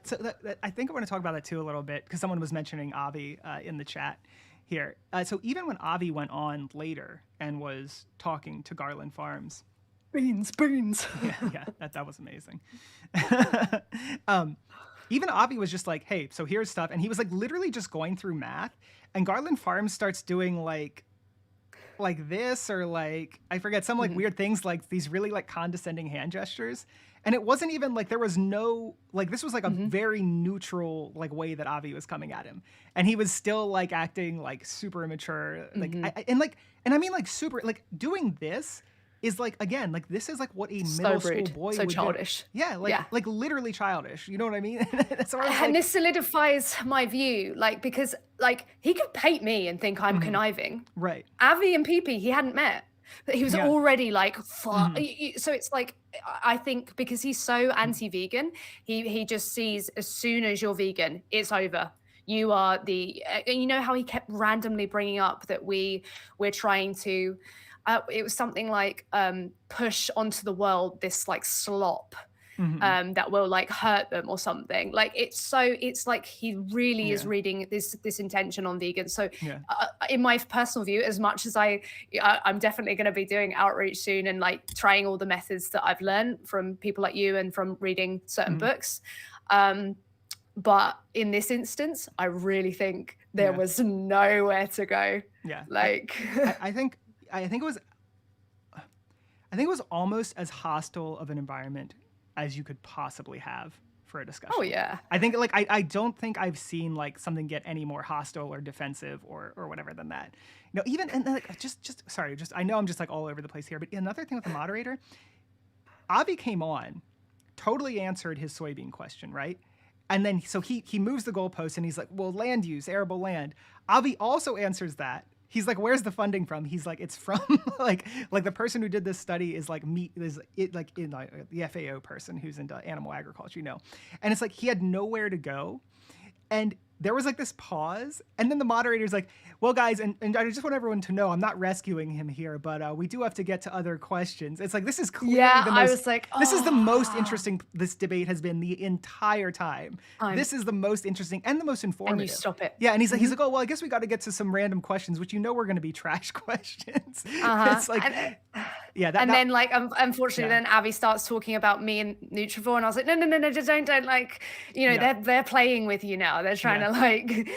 think I want to talk about that too a little bit, because someone was mentioning Avi in the chat here. So even when Avi went on later and was talking to Garland Farms, beans. That was amazing. Even Avi was just like, hey, so here's stuff, and he was like literally just going through math, and Garland Farms starts doing like this, or like, I forget, some like weird things, like these really like condescending hand gestures. And it wasn't even like, there was no, like, this was like a very neutral like way that Avi was coming at him. And he was still like acting like super immature. Like, and I mean like super, like doing this is like, again, like this is like what a middle school boy would childish. do. Yeah, like literally childish. You know what I mean? And this solidifies my view, like, because like he could paint me and think I'm conniving. Right. Avi and Pee he hadn't met. But he was already like, so it's like, I think because he's so anti-vegan, he just sees as soon as you're vegan, it's over. You are you know how he kept randomly bringing up that we're trying to, it was something like push onto the world this like slop that will like hurt them or something. Like, it's like he really is reading this intention on vegans. So in my personal view, as much as I'm definitely going to be doing outreach soon and like trying all the methods that I've learned from people like you and from reading certain books. But in this instance, I really think there was nowhere to go. Yeah. Like, I think it was almost as hostile of an environment as you could possibly have for a discussion. Oh yeah. I think like I don't think I've seen like something get any more hostile or defensive or whatever than that. Even and like just I know I'm just like all over the place here, but another thing with the moderator, Avi came on, totally answered his soybean question, right? And then so he moves the goalpost and he's like, well, land use, arable land. Avi also answers that. He's like, where's the funding from? He's like, it's from like the person who did this study is like the FAO person who's into animal agriculture, and it's like he had nowhere to go. And there was like this pause, and then the moderator's like, well, guys, and I just want everyone to know I'm not rescuing him here, but we do have to get to other questions. It's like, this is clearly this is the most interesting this debate has been the entire time. This is the most interesting and the most informative. And you stop it. Yeah, and he's like, oh, well, I guess we got to get to some random questions, which we're going to be trash questions. It's like, then like, unfortunately, then Avi starts talking about me and Nutrivore, and I was like, no, don't like, they're playing with you now. They're trying to like,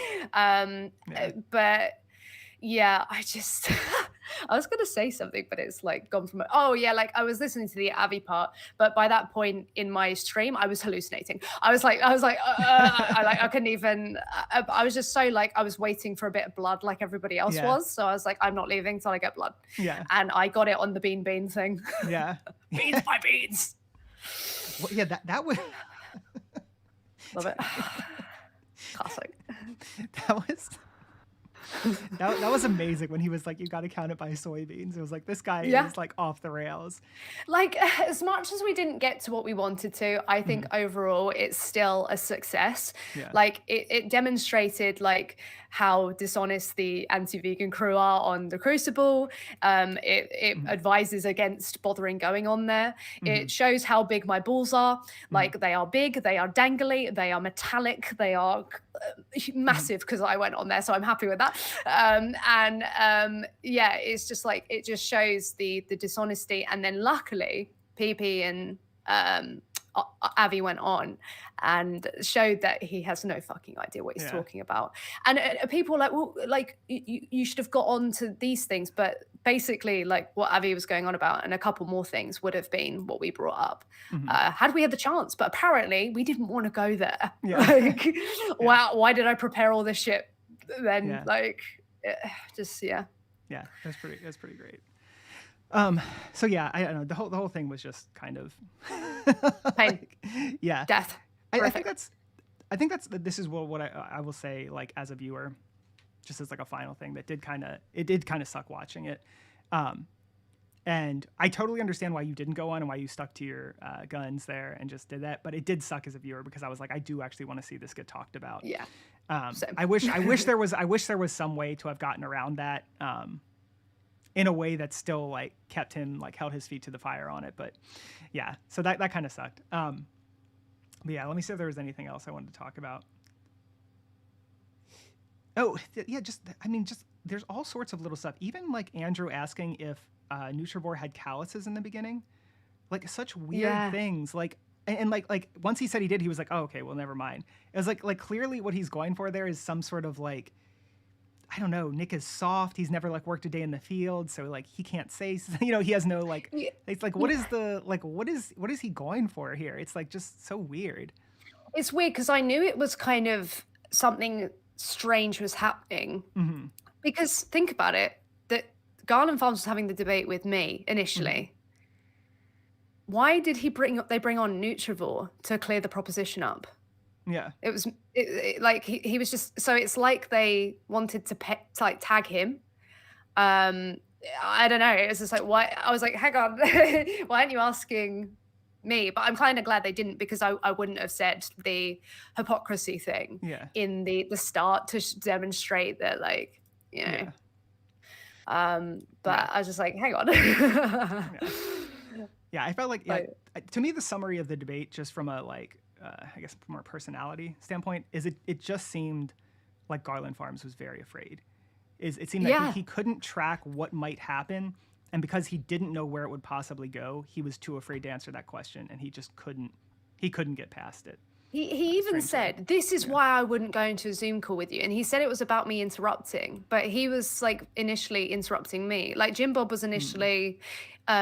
but yeah, I just, I was gonna say something, but it's like gone from. Oh yeah, like I was listening to the Avi part, but by that point in my stream, I was hallucinating. I was like, I couldn't even. I was just so like I was waiting for a bit of blood, like everybody else was. So I was like, I'm not leaving till I get blood. Yeah. And I got it on the bean thing. Yeah. Beans by beans. Well, yeah, that was. Love it. Classic. That was amazing when he was like, you got to count it by soybeans. It was like, this guy is like off the rails. Like, as much as we didn't get to what we wanted to, I think overall it's still a success. Yeah. Like it demonstrated like how dishonest the anti-vegan crew are on the Crucible. It advises against bothering going on there. It shows how big my balls are. Like they are big, they are dangly, they are metallic, they are massive because I went on there, so I'm happy with that. Yeah, it's just like it just shows the dishonesty. And then luckily PP and Avi went on and showed that he has no fucking idea what he's talking about. And people were like, well, like you should have got on to these things, but basically like what Avi was going on about and a couple more things would have been what we brought up had we had the chance. But apparently we didn't want to go there. Like, why did I prepare all this shit then? Like, just yeah, that's pretty great. So yeah, I don't know, the whole thing was just kind of pain, like, death. I think this is what I will say, like as a viewer, just as like a final thing that did kind of suck watching it. And I totally understand why you didn't go on and why you stuck to your guns there and just did that. But it did suck as a viewer because I was like, I do actually want to see this get talked about. Yeah. I wish there was some way to have gotten around that in a way that still like kept him, like held his feet to the fire on it. But yeah, so that kind of sucked. But yeah, let me see if there was anything else I wanted to talk about. Oh yeah, just there's all sorts of little stuff. Even like Andrew asking if Nutrivore had calluses in the beginning, like such weird things. Like and like once he said he did, he was like, oh, okay, well, never mind. It was like clearly what he's going for there is some sort of like, I don't know, Nick is soft. He's never like worked a day in the field, so like he can't say, he has no like. It's like what is he going for here? It's like just so weird. It's weird because I knew it was kind of something strange was happening because think about it, that Garland Farms was having the debate with me initially. Why did they bring on Nutrivore to clear the proposition up? Yeah, it was like he was just, so it's like they wanted to like tag him. I don't know, it was just like, why? I was like, hang on, why aren't you asking me? But I'm kind of glad they didn't, because I wouldn't have said the hypocrisy thing in the start to demonstrate that, like, you know. But I was just like, hang on. Yeah, I felt like to me the summary of the debate, just from a like I guess from a personality standpoint, is it just seemed like Garland Farms was very afraid. It seemed like he couldn't track what might happen, and because he didn't know where it would possibly go, he was too afraid to answer that question, and he just couldn't get past it. He even said, this is why I wouldn't go into a Zoom call with you. And he said it was about me interrupting, but he was like initially interrupting me. Like Jim Bob was initially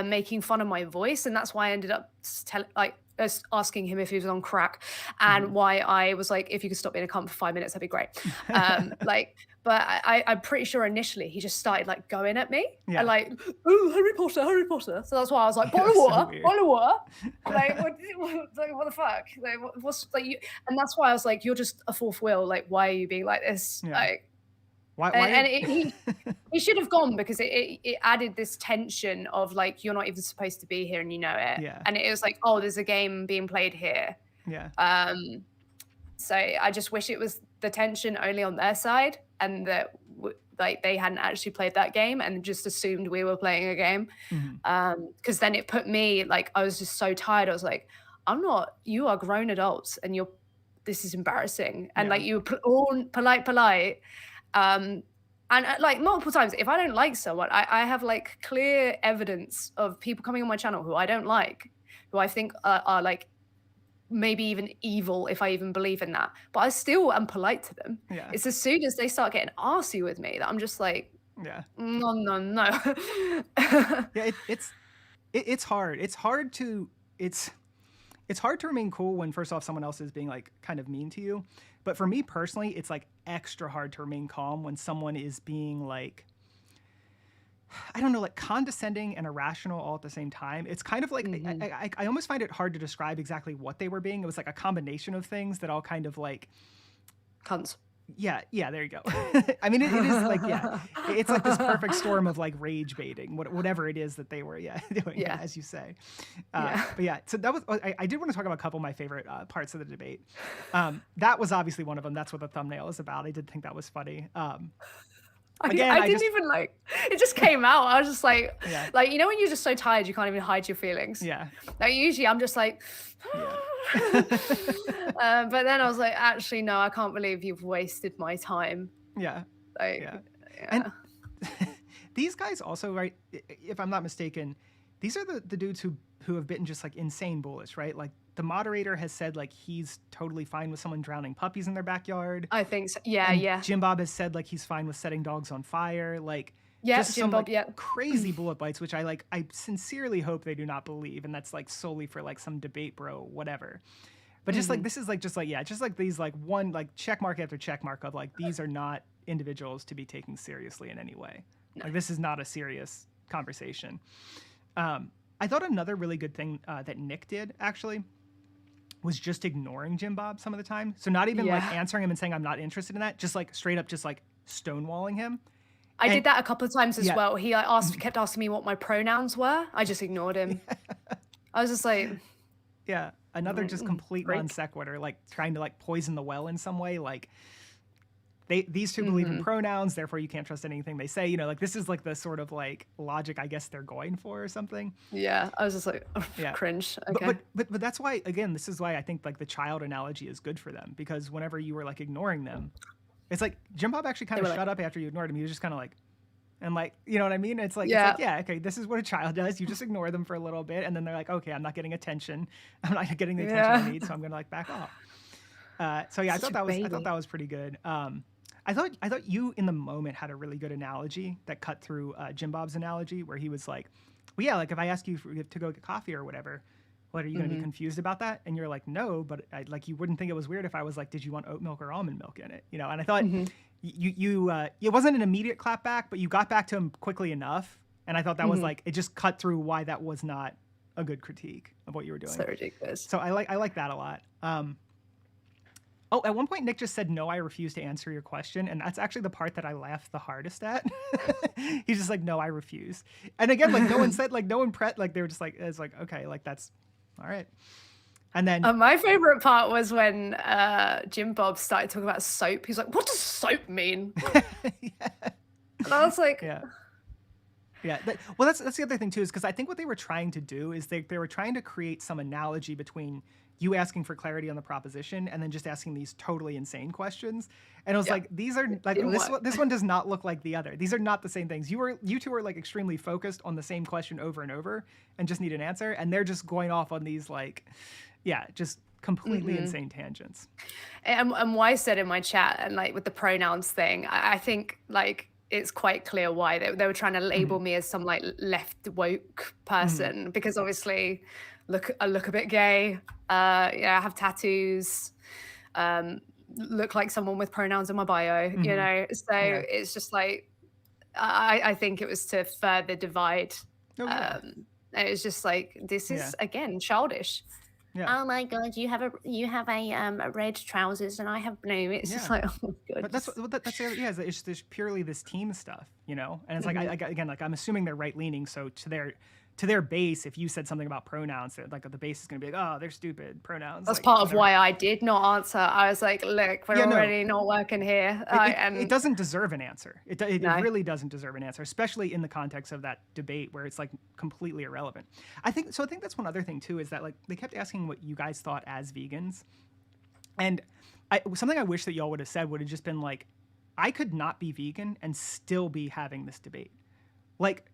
making fun of my voice, and that's why I ended up asking him if he was on crack, and why I was like, if you could stop being a cunt for 5 minutes, that'd be great. But I'm pretty sure initially he just started like going at me and like, oh, Harry Potter. So that's why I was like, bottle of water. Like, what the fuck? Like, what's like you? And that's why I was like, you're just a fourth wheel. Like, why are you being like this? Yeah. Like, why? He should have gone, because it added this tension of like, you're not even supposed to be here and you know it. Yeah. And it was like, oh, there's a game being played here. Yeah. So I just wish it was the tension only on their side, and that like they hadn't actually played that game and just assumed we were playing a game. Because then it put me, like, I was just so tired. I was like, you are grown adults and this is embarrassing. And like, you were all polite. And like multiple times, if I don't like someone, I have like clear evidence of people coming on my channel who I don't like, who I think are like maybe even evil, if I even believe in that. But I still am polite to them. Yeah. It's as soon as they start getting arsey with me that I'm just like, Yeah. No. Yeah, it's hard. It's hard to remain cool when first off someone else is being like kind of mean to you. But for me personally, it's like extra hard to remain calm when someone is being like, I don't know, like condescending and irrational all at the same time. It's kind of like, I almost find it hard to describe exactly what they were being. It was like a combination of things that all kind of like... Cunts. Yeah, there you go. I mean, it is like, yeah, it's like this perfect storm of like rage baiting, whatever it is that they were, doing, as you say. But yeah, so that was, I did want to talk about a couple of my favorite parts of the debate. That was obviously one of them. That's what the thumbnail is about. I did think that was funny. Again, I didn't even like, it just came out. I was just like, like, you know, when you're just so tired, you can't even hide your feelings. Yeah. Like usually I'm just like, but then I was like, actually, no, I can't believe you've wasted my time. Yeah. Like, And these guys also, right, if I'm not mistaken, these are the dudes who have bitten just like insane bullets, right? Like the moderator has said like he's totally fine with someone drowning puppies in their backyard. I think so. Yeah, and Jim Bob has said like he's fine with setting dogs on fire. Like just Jim some Bob, like crazy bullet bites, which I sincerely hope they do not believe, and that's like solely for like some debate bro, whatever. But just like this is like just like these like one like check mark after check mark of like these are not individuals to be taken seriously in any way. No. Like this is not a serious conversation. I thought another really good thing that Nick did actually was just ignoring Jim Bob some of the time. So not even like answering him and saying I'm not interested in that, just like straight up just like stonewalling him. I did that a couple of times as well. He kept asking me what my pronouns were. I just ignored him. I was just like, another just complete non sequitur, like trying to like poison the well in some way. Like these two believe in pronouns, therefore you can't trust anything they say. You know, like this is like the sort of like logic I guess they're going for or something. Yeah, I was just like, cringe. Okay. But that's why, again, this is why I think like the child analogy is good for them, because whenever you were like ignoring them, it's like Jim Bob actually kind of shut up after you ignored him. He was just kind of like, and like, you know what I mean? It's like, okay, this is what a child does. You just ignore them for a little bit, and then they're like, okay, I'm not getting attention. I'm not getting the attention I need, so I'm gonna like back off. So yeah, I thought that was pretty good. I thought you in the moment had a really good analogy that cut through Jim Bob's analogy, where he was like, well, yeah, like if I ask you to go get coffee or whatever, what are you going to be confused about that? And you're like, no, but like you wouldn't think it was weird if I was like, did you want oat milk or almond milk in it? You know, and I thought you it wasn't an immediate clap back, but you got back to him quickly enough, and I thought that was like it just cut through why that was not a good critique of what you were doing. So ridiculous. So I like that a lot. Oh, at one point, Nick just said, no, I refuse to answer your question. And that's actually the part that I laughed the hardest at. He's just like, no, I refuse. And again, like no one said, like no one like they were just like, it's like, okay, like that's all right. And then my favorite part was when Jim Bob started talking about soap. He's like, what does soap mean? And I was like, yeah. Well, that's the other thing too, is because I think what they were trying to do is they were trying to create some analogy between you asking for clarity on the proposition and then just asking these totally insane questions. And it was like, these are like, this one does not look like the other. These are not the same things. You two are like extremely focused on the same question over and over and just need an answer. And they're just going off on these like, just completely insane tangents. And Y said in my chat, and like with the pronouns thing, I think like it's quite clear why they were trying to label me as some like left woke person, because obviously I look a bit gay. I have tattoos. Look like someone with pronouns in my bio. You know, so it's just like I think it was to further divide. It was just like this is again childish. Oh my God, you have a red trousers and I have blue. It's just like, oh my God. But that's it's just purely this team stuff, you know. And it's like again, like I'm assuming they're right leaning, so to their base, if you said something about pronouns, like the base is going to be like, oh, they're stupid pronouns. That's like, part of why I did not answer. I was like, look, we're already not working here. It doesn't deserve an answer. It really doesn't deserve an answer, especially in the context of that debate where it's like completely irrelevant. I think that's one other thing too, is that like they kept asking what you guys thought as vegans. And something I wish that y'all would have said would have just been like, I could not be vegan and still be having this debate. Like,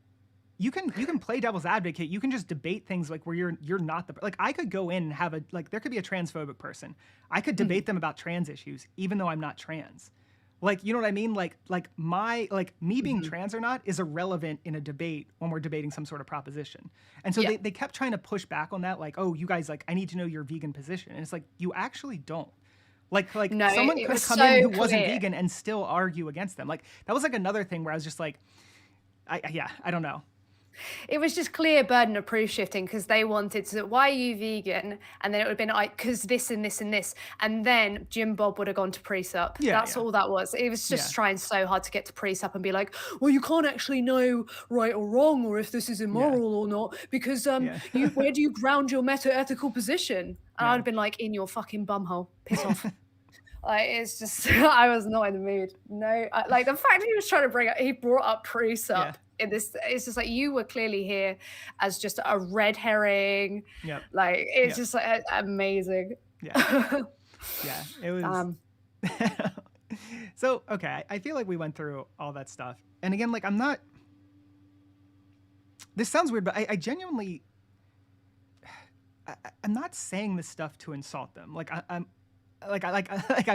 you can play devil's advocate. You can just debate things like where you're not like I could go in and have there could be a transphobic person. I could debate them about trans issues, even though I'm not trans. Like, you know what I mean? Like me being trans or not is irrelevant in a debate when we're debating some sort of proposition. And so they kept trying to push back on that. Like, oh, you guys, like, I need to know your vegan position. And it's like, you actually don't. Like No, someone it could have was come so in who wasn't clear. vegan and still argue against them. Like, that was like another thing where I was just like, I don't know. It was just clear burden of proof shifting because they wanted to, why are you vegan? And then it would have been like, because this and this and this. And then Jim Bob would have gone to Pre-Sup. Yeah, That's all that was. It was just Yeah. trying so hard to get to Pre-Sup and be like, well, you can't actually know right or wrong or if this is immoral or not because where do you ground your meta-ethical position? And I'd have been like, in your fucking bumhole. Piss off. Like, it's just, I was not in the mood. No, like the fact he was trying to he brought up Pre-Sup in this, it's just like, you were clearly here as just a red herring. Yep. Like, it's just like amazing. Yeah. Yeah. It was. So, okay. I feel like we went through all that stuff. And again, like, this sounds weird, but I genuinely, I'm not saying this stuff to insult them. Like, I'm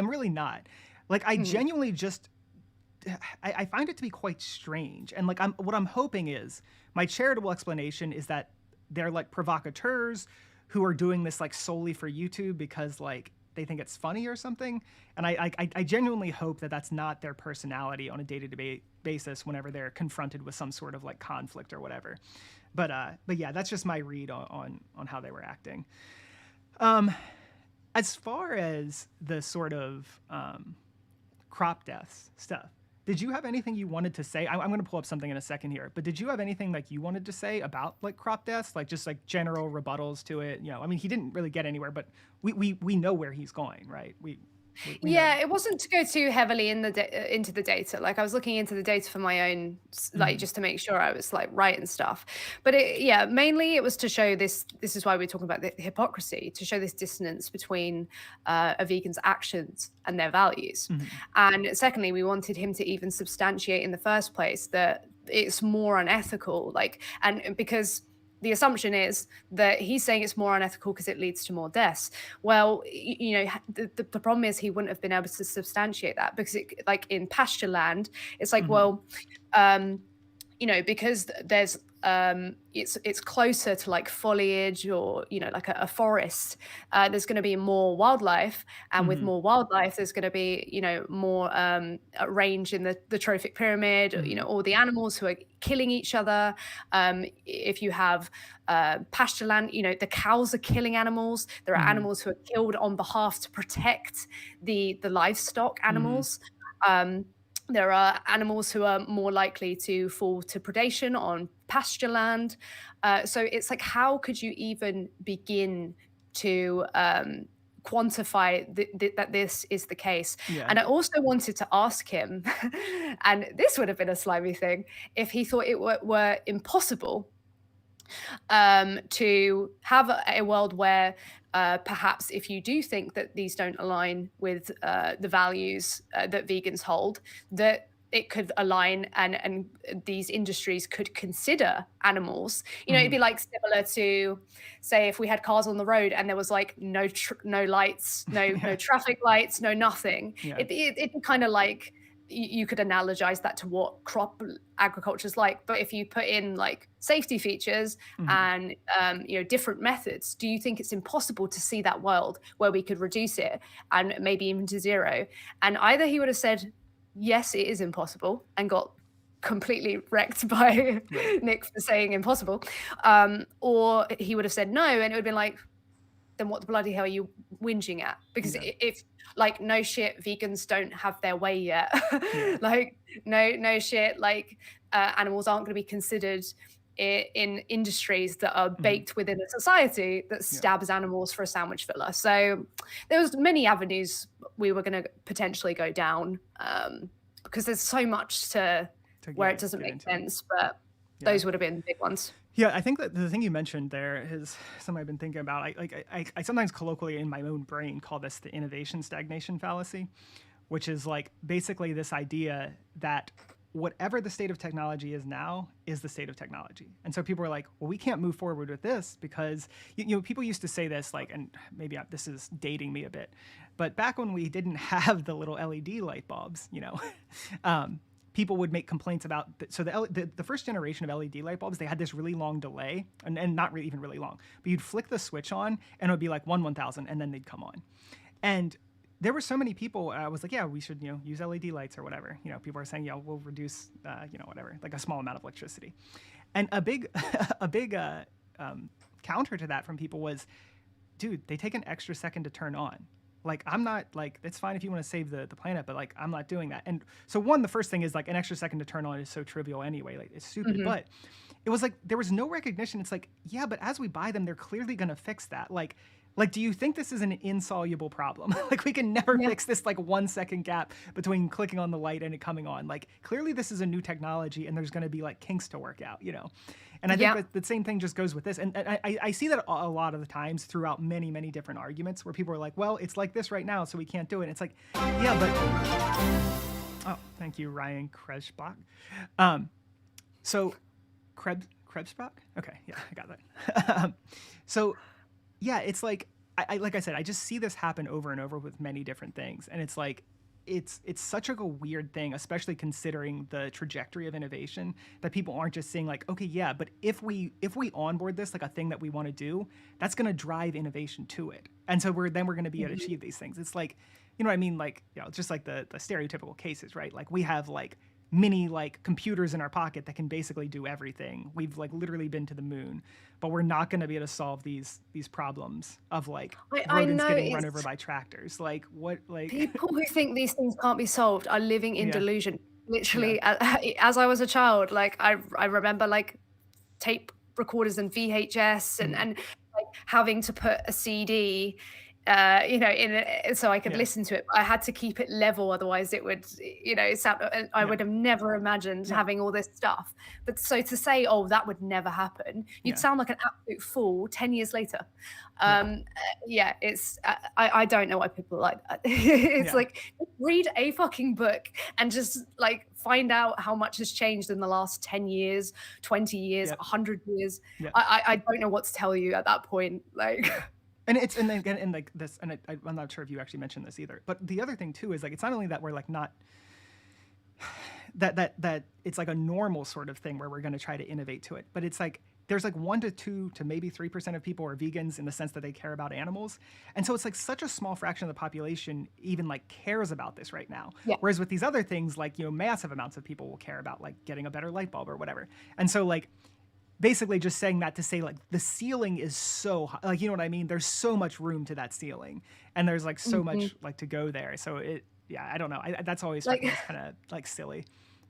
really not. Like, I genuinely just, I find it to be quite strange. And like, what I'm hoping is, my charitable explanation is that they're like provocateurs who are doing this like solely for YouTube because like they think it's funny or something. And I genuinely hope that that's not their personality on a day-to-day basis whenever they're confronted with some sort of like conflict or whatever. But yeah, that's just my read on how they were acting. As far as the sort of crop deaths stuff, did you have anything you wanted to say? I'm going to pull up something in a second here, but did you have anything like you wanted to say about like crop deaths, like just like general rebuttals to it? You know, I mean, he didn't really get anywhere, but we know where he's going, right? We Yeah, know. it wasn't to go too heavily into the data. Like I was looking into the data for my own, like just to make sure I was like right and stuff. But mainly it was to show this. This is why we're talking about the hypocrisy, to show this dissonance between a vegan's actions and their values. And secondly, we wanted him to even substantiate in the first place that it's more unethical. Like, and because the assumption is that he's saying it's more unethical because it leads to more deaths. Well, you know, the problem is he wouldn't have been able to substantiate that because like in pasture land, it's like, well, you know, because there's it's closer to like foliage or, you know, like a forest, there's going to be more wildlife, and with more wildlife there's going to be, you know, more range in the trophic pyramid, you know, all the animals who are killing each other. If you have pasture land, you know, the cows are killing animals. There are animals who are killed on behalf to protect the livestock animals. There are animals who are more likely to fall to predation on pasture land. So it's like, how could you even begin to quantify that this is the case? Yeah. And I also wanted to ask him, and this would have been a slimy thing, if he thought it were impossible to have a world where perhaps if you do think that these don't align with the values that vegans hold, that it could align and these industries could consider animals. You know, it'd be like similar to, say, if we had cars on the road and there was like no lights, no traffic lights, no nothing. It'd be kind of like, you could analogize that to what crop agriculture is like. But if you put in like safety features and you know, different methods, do you think it's impossible to see that world where we could reduce it and maybe even to zero? And either he would have said, yes, it is impossible, and got completely wrecked by Nick for saying impossible, or he would have said no, and it would have been like, then what the bloody hell are you whinging at? Because if like, no shit, vegans don't have their way yet. Like no shit, like animals aren't going to be considered in industries that are baked within a society that stabs animals for a sandwich filler. So there was many avenues we were going to potentially go down, because there's so much to where it doesn't make sense, but those would have been the big ones. Yeah, I think that the thing you mentioned there is something I've been thinking about. I sometimes colloquially in my own brain call this the innovation stagnation fallacy, which is like basically this idea that whatever the state of technology is now is the state of technology. And so people are like, well, we can't move forward with this because, people used to say this, like, and maybe this is dating me a bit, but back when we didn't have the little LED light bulbs, people would make complaints about, the first generation of LED light bulbs, they had this really long delay, and not really, even really long, but you'd flick the switch on and it would be like 1/1000, and then they'd come on. And there were so many people, I was like, yeah, we should, use LED lights or whatever. People are saying, yeah, we'll reduce, whatever, like a small amount of electricity. And a big counter to that from people was, dude, they take an extra second to turn on. Like, I'm not, like, it's fine if you want to save the planet, but, like, I'm not doing that. And so the first thing is, like, an extra second to turn on is so trivial anyway. Like, it's stupid. Mm-hmm. But it was like, there was no recognition. It's like, yeah, but as we buy them, they're clearly going to fix that. Like, do you think this is an insoluble problem? Like, we can never fix this, like, 1 second gap between clicking on the light and it coming on. Like, clearly this is a new technology and there's going to be, like, kinks to work out, And I think that the same thing just goes with this. And I see that a lot of the times throughout many, many different arguments where people are like, well, it's like this right now, so we can't do it. And it's like, yeah, but... Oh, thank you, Ryan Krebsbach. So, Krebsbach? Okay, yeah, I got that. So... Yeah, it's like, like I said, I just see this happen over and over with many different things. And it's like, it's such a weird thing, especially considering the trajectory of innovation, that people aren't just saying like, okay, yeah, but if we onboard this, like a thing that we want to do, that's going to drive innovation to it. And so we're going to be able to achieve these things. It's like, you know what I mean? Like, just like the stereotypical cases, right? Like we have like mini like computers in our pocket that can basically do everything. We've like literally been to the moon, but we're not going to be able to solve these problems of like rodents getting run over by tractors. Like what, like people who think these things can't be solved are living in delusion. Literally, as I was a child, like I remember like tape recorders and VHS and like having to put a CD in it so I could listen to it. I had to keep it level, otherwise it would, I would have never imagined having all this stuff. But so to say, oh, that would never happen, you'd sound like an absolute fool 10 years later. It's I don't know why people are like that. It's like, read a fucking book and just like find out how much has changed in the last 10 years, 20 years, 100 years. I don't know what to tell you at that point. Like And like this, and I'm not sure if you actually mentioned this either. But the other thing too is like, it's not only that we're like not that it's like a normal sort of thing where we're going to try to innovate to it, but it's like there's like 1 to 2 to maybe 3% of people are vegans in the sense that they care about animals, and so it's like such a small fraction of the population even like cares about this right now. Whereas with these other things, like massive amounts of people will care about like getting a better light bulb or whatever, and so like. Basically just saying that to say like the ceiling is so high, like, you know what I mean? There's so much room to that ceiling and there's like so much like to go there. So I don't know. That's always like, kind of like silly,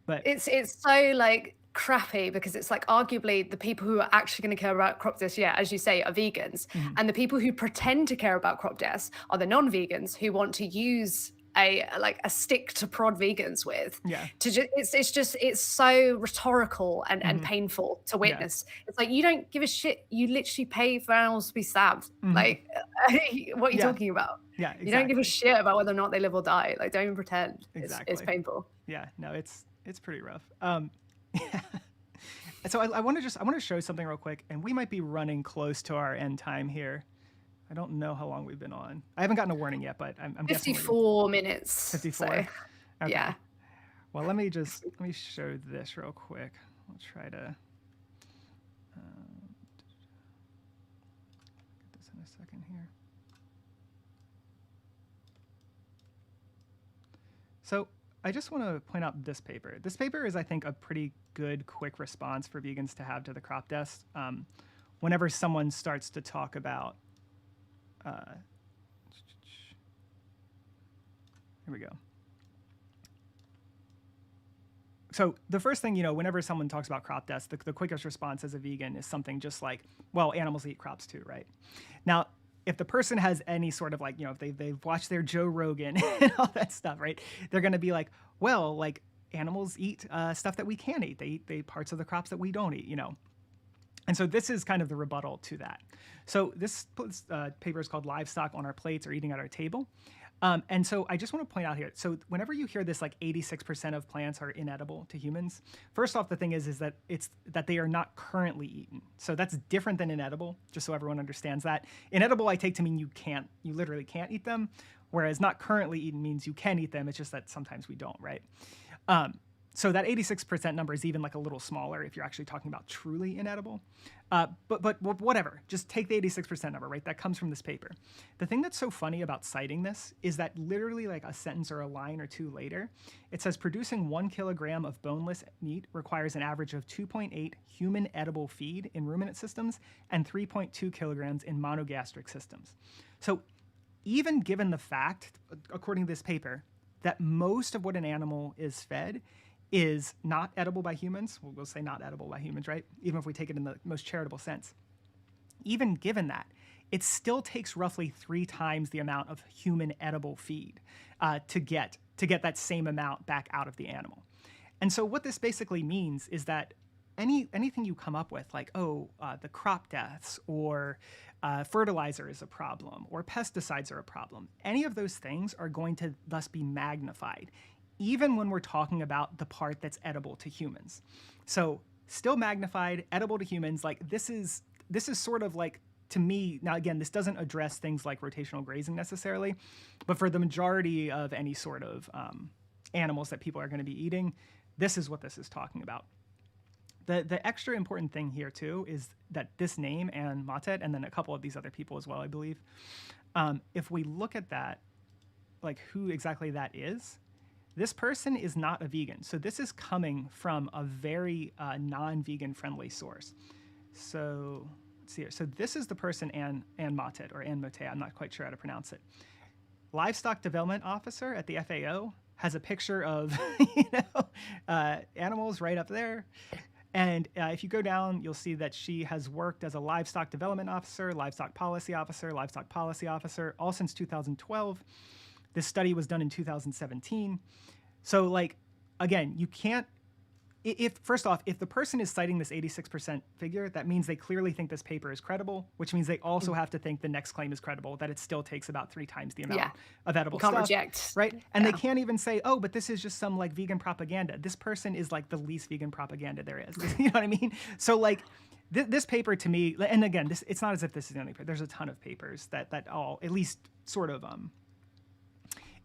but it's so like crappy because it's like arguably the people who are actually going to care about crop deaths, as you say, are vegans. And the people who pretend to care about crop deaths are the non-vegans who want to use a stick to prod vegans with. It's so rhetorical and painful to witness. It's like, you don't give a shit. You literally pay for animals to be stabbed. Like what are you talking about? Exactly. You don't give a shit about whether or not they live or die. Like, don't even pretend. It's painful. No, it's pretty rough. So I want to show something real quick, and we might be running close to our end time here. I don't know how long we've been on. I haven't gotten a warning yet, but I'm guessing 54 minutes. 54. So, okay. Yeah. Well, let me show this real quick. I'll try to get this in a second here. So I just want to point out this paper. This paper is, I think, a pretty good, quick response for vegans to have to the crop deaths. Whenever someone starts to talk about here we go. So the first thing, whenever someone talks about crop deaths, the quickest response as a vegan is something just like, well, animals eat crops too, right? Now, if the person has any sort of like, if they've watched their Joe Rogan and all that stuff, right? They're going to be like, well, like animals eat stuff that we can't eat. They eat parts of the crops that we don't eat, And so this is kind of the rebuttal to that. So this paper is called Livestock on Our Plates or Eating at Our Table. And so I just want to point out here, so whenever you hear this, like 86% of plants are inedible to humans, first off, the thing is that it's that they are not currently eaten. So that's different than inedible, just so everyone understands that. Inedible I take to mean you literally can't eat them, whereas not currently eaten means you can eat them. It's just that sometimes we don't, right? So that 86% number is even like a little smaller if you're actually talking about truly inedible. But whatever, just take the 86% number, right? That comes from this paper. The thing that's so funny about citing this is that literally like a sentence or a line or two later, it says producing 1 kilogram of boneless meat requires an average of 2.8 human edible feed in ruminant systems and 3.2 kilograms in monogastric systems. So even given the fact, according to this paper, that most of what an animal is fed is not edible by humans. We'll say not edible by humans, right? Even if we take it in the most charitable sense. Even given that, it still takes roughly 3 times the amount of human edible feed to get that same amount back out of the animal. And so what this basically means is that anything you come up with, like, the crop deaths or fertilizer is a problem or pesticides are a problem, any of those things are going to thus be magnified, even when we're talking about the part that's edible to humans. So still magnified, edible to humans, like this is sort of like, to me, now again, this doesn't address things like rotational grazing necessarily, but for the majority of any sort of animals that people are going to be eating, this is what this is talking about. The extra important thing here too is that this name and Matet, and then a couple of these other people as well, I believe, if we look at that, like who exactly that is, this person is not a vegan. So this is coming from a very non-vegan friendly source. So let's see here. So this is the person, Ann Matet, or Ann Motet, I'm not quite sure how to pronounce it. Livestock Development Officer at the FAO, has a picture of animals right up there. And if you go down, you'll see that she has worked as a livestock development officer, livestock policy officer, all since 2012. This study was done in 2017. So, like, again, you can't, first off, if the person is citing this 86% figure, that means they clearly think this paper is credible, which means they also have to think the next claim is credible, that it still takes about 3 times the amount of edible stuff. You can't reject. Right? And they can't even say, oh, but this is just some, like, vegan propaganda. This person is, like, the least vegan propaganda there is. You know what I mean? So, like, this paper to me, and again, it's not as if this is the only paper. There's a ton of papers that all at least sort of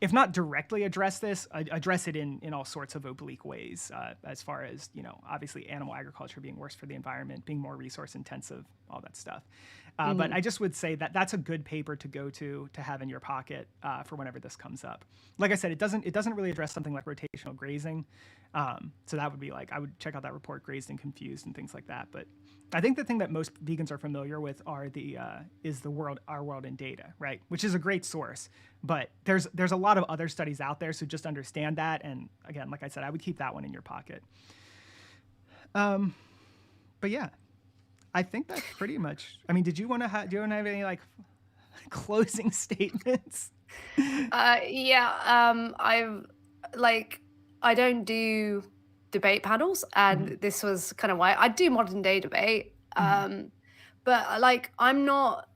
if not directly address this, address it in all sorts of oblique ways, as far as, obviously animal agriculture being worse for the environment, being more resource intensive, all that stuff. But I just would say that that's a good paper to go to have in your pocket for whenever this comes up. Like I said, it doesn't really address something like rotational grazing. So that would be like, I would check out that report, Grazed and Confused and things like that. But I think the thing that most vegans are familiar with is Our World in Data, right? Which is a great source, but there's a lot of other studies out there, so just understand that. And again, like I said, I would keep that one in your pocket. But yeah, I think that's pretty much. I mean, do you want to have any like closing statements? I don't do debate panels, and this was kind of why I do modern day debate. But like, I'm not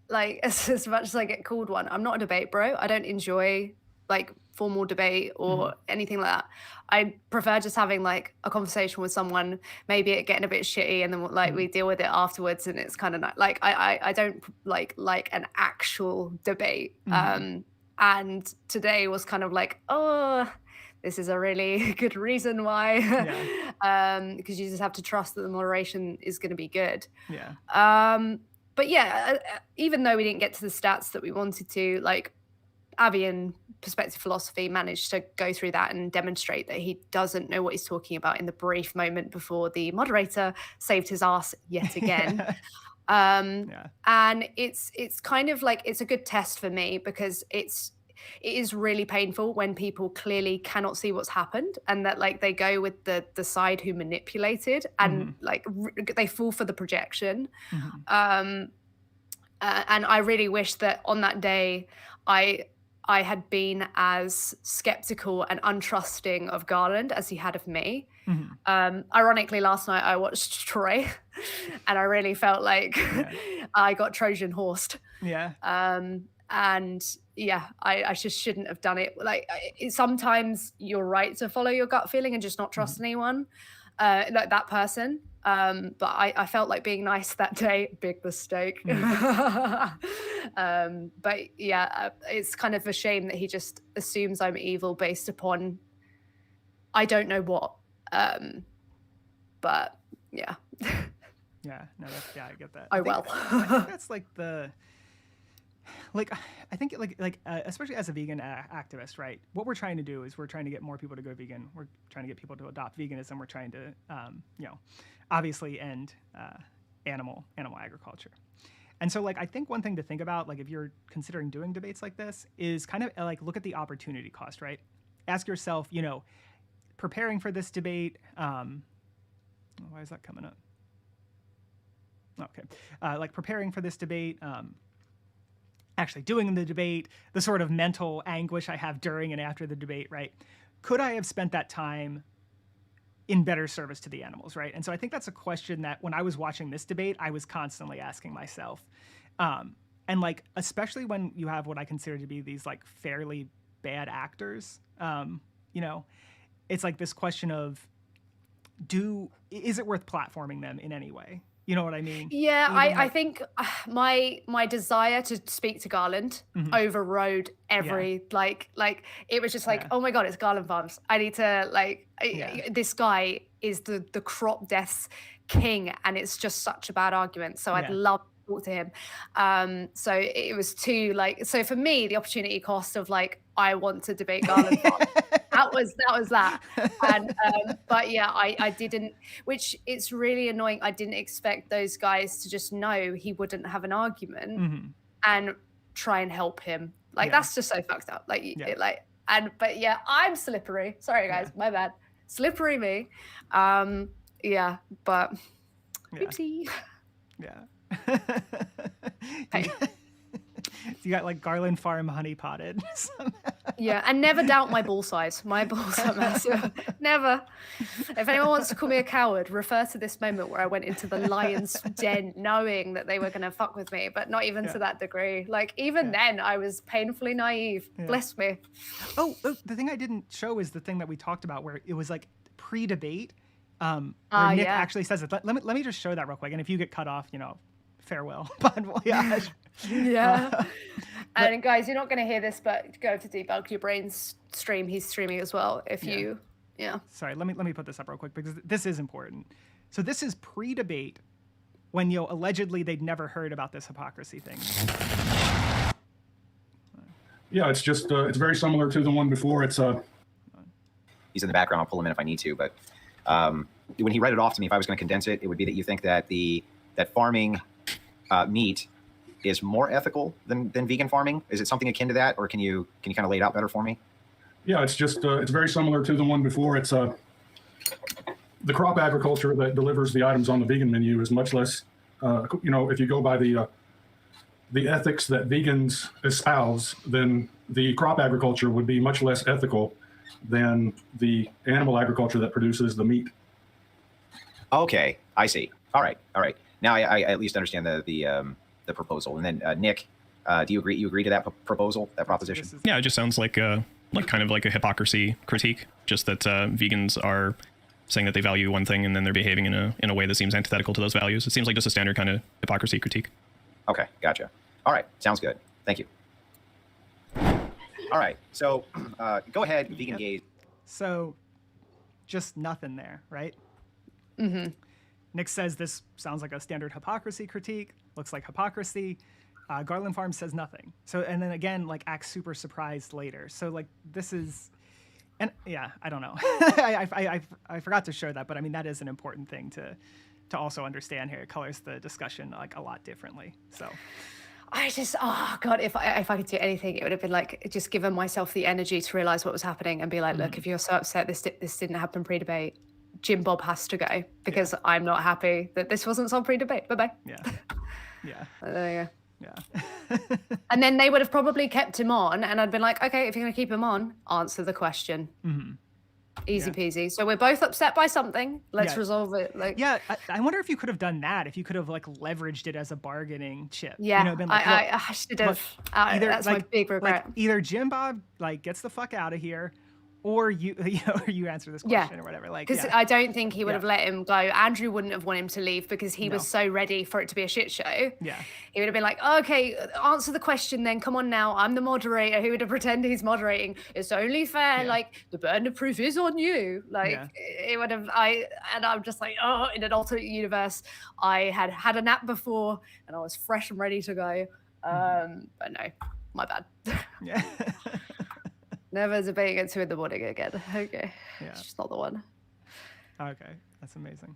like as much as I get called one, I'm not a debate bro. I don't enjoy like formal debate or anything like that. I prefer just having like a conversation with someone, maybe it getting a bit shitty, and then like we deal with it afterwards, and it's kind of like I don't like an actual debate. And today was kind of like, this is a really good reason why, because you just have to trust that the moderation is going to be good. But yeah, even though we didn't get to the stats that we wanted to, like Avi in Perspective Philosophy managed to go through that and demonstrate that he doesn't know what he's talking about in the brief moment before the moderator saved his ass yet again. And it's kind of like, it's a good test for me, because it is really painful when people clearly cannot see what's happened, and that like they go with the side who manipulated, and like they fall for the projection. And I really wish that on that day I had been as skeptical and untrusting of Garland as he had of me. Ironically, last night I watched Troy, and I really felt like I got Trojan horsed. And yeah, I just shouldn't have done it. Like sometimes you're right to follow your gut feeling and just not trust anyone, like that person. But I felt like being nice that day, big mistake. But yeah, it's kind of a shame that he just assumes I'm evil based upon I don't know what. But yeah. Yeah, no, I get that. I think that's like I think especially as a vegan activist, right? What we're trying to do is we're trying to get more people to go vegan. We're trying to get people to adopt veganism. We're trying to, obviously end animal agriculture. And so, like, I think one thing to think about, like, if you're considering doing debates like this, is kind of like look at the opportunity cost, right? Ask yourself, preparing for this debate. Why is that coming up? Okay, like preparing for this debate. Actually doing the debate, the sort of mental anguish I have during and after the debate, right? Could I have spent that time in better service to the animals, right? And so I think that's a question that when I was watching this debate, I was constantly asking myself. And like, especially when you have what I consider to be these like fairly bad actors, it's like this question of, is it worth platforming them in any way? You know what I mean? Yeah, I think my desire to speak to Garland overrode every like it was just like, oh my God, it's Garland Farms. I need to this guy is the crop deaths king, and it's just such a bad argument. So I'd love to talk to him. So it was too so for me, the opportunity cost of I want to debate Garland Farms. That was that. And but yeah, I didn't, which it's really annoying. I didn't expect those guys to just know he wouldn't have an argument and try and help him. That's just so fucked up. But yeah, I'm slippery. Sorry guys, my bad. Slippery me. Yeah, but oopsie. Yeah. Hey. You got like Garland Farm honey potted. Yeah, and never doubt my ball size. My balls are massive. Never. If anyone wants to call me a coward, refer to this moment where I went into the lion's den knowing that they were going to fuck with me, but not even to that degree. Then I was painfully naive. Bless me. Oh, the thing I didn't show is the thing that we talked about where it was like pre-debate. Where Nick actually says it. Let me just show that real quick. And if you get cut off, farewell. But yeah. Yeah. And guys, you're not going to hear this, but go to Debug Your Brain's stream. He's streaming as well. If you, Sorry, let me put this up real quick because this is important. So this is pre-debate when allegedly they'd never heard about this hypocrisy thing. Yeah, it's just it's very similar to the one before. It's He's in the background. I'll pull him in if I need to. But when he read it off to me, if I was going to condense it, it would be that you think that that farming meat is more ethical than vegan farming. Is it something akin to that, or can you kind of lay it out better for me? Yeah, it's just it's very similar to the one before. It's the crop agriculture that delivers the items on the vegan menu is much less. If you go by the ethics that vegans espouse, then the crop agriculture would be much less ethical than the animal agriculture that produces the meat. Okay, I see. All right. Now I at least understand the proposal. And then Nick, do you agree? You agree to that proposal, that proposition? Yeah, it just sounds like kind of like a hypocrisy critique. Just that vegans are saying that they value one thing and then they're behaving in a way that seems antithetical to those values. It seems like just a standard kind of hypocrisy critique. Okay, gotcha. All right, sounds good. Thank you. All right, so go ahead, vegan gaze. So, just nothing there, right? Mm-hmm. Nick says this sounds like a standard hypocrisy critique. Looks like hypocrisy. Garland Farms says nothing. So, and then again, acts super surprised later. So, this is, and yeah, I don't know. I forgot to show that, but I mean that is an important thing to also understand here. It colors the discussion a lot differently. So. I just, oh God, if I could do anything, it would have been just given myself the energy to realize what was happening and be like, look, if you're so upset this didn't happen pre-debate, Jim Bob has to go because I'm not happy that this wasn't solved pre-debate. Bye-bye. Yeah. There you go. Yeah. And then they would have probably kept him on and I'd been like, okay, if you're going to keep him on, answer the question. Mm-hmm. Easy peasy. So we're both upset by something. Let's Yeah. resolve it. Like, Yeah, I wonder if you could have done that, if you could have like leveraged it as a bargaining chip. yeah, You know, been like, look, I should have. either That's my big regret. like either Jim Bob like gets the fuck out of here, or you or you answer this Yeah. question or whatever. Like, Because yeah. I don't think he would Yeah. have let him go. Andrew wouldn't have wanted him to leave because he No. was so ready for it to be a shit show. Yeah. He would have been like, okay, answer the question then. Come on now. I'm the moderator. He would have pretended he's moderating. It's only fair. Yeah. Like, the burden of proof is on you. Like, Yeah. it would have, and I'm just like, oh, in an alternate universe, I had a nap before and I was fresh and ready to go. But no, my bad. Yeah. Never debating at 2 in the morning again. Okay. Yeah. It's just not the one. Okay, that's amazing.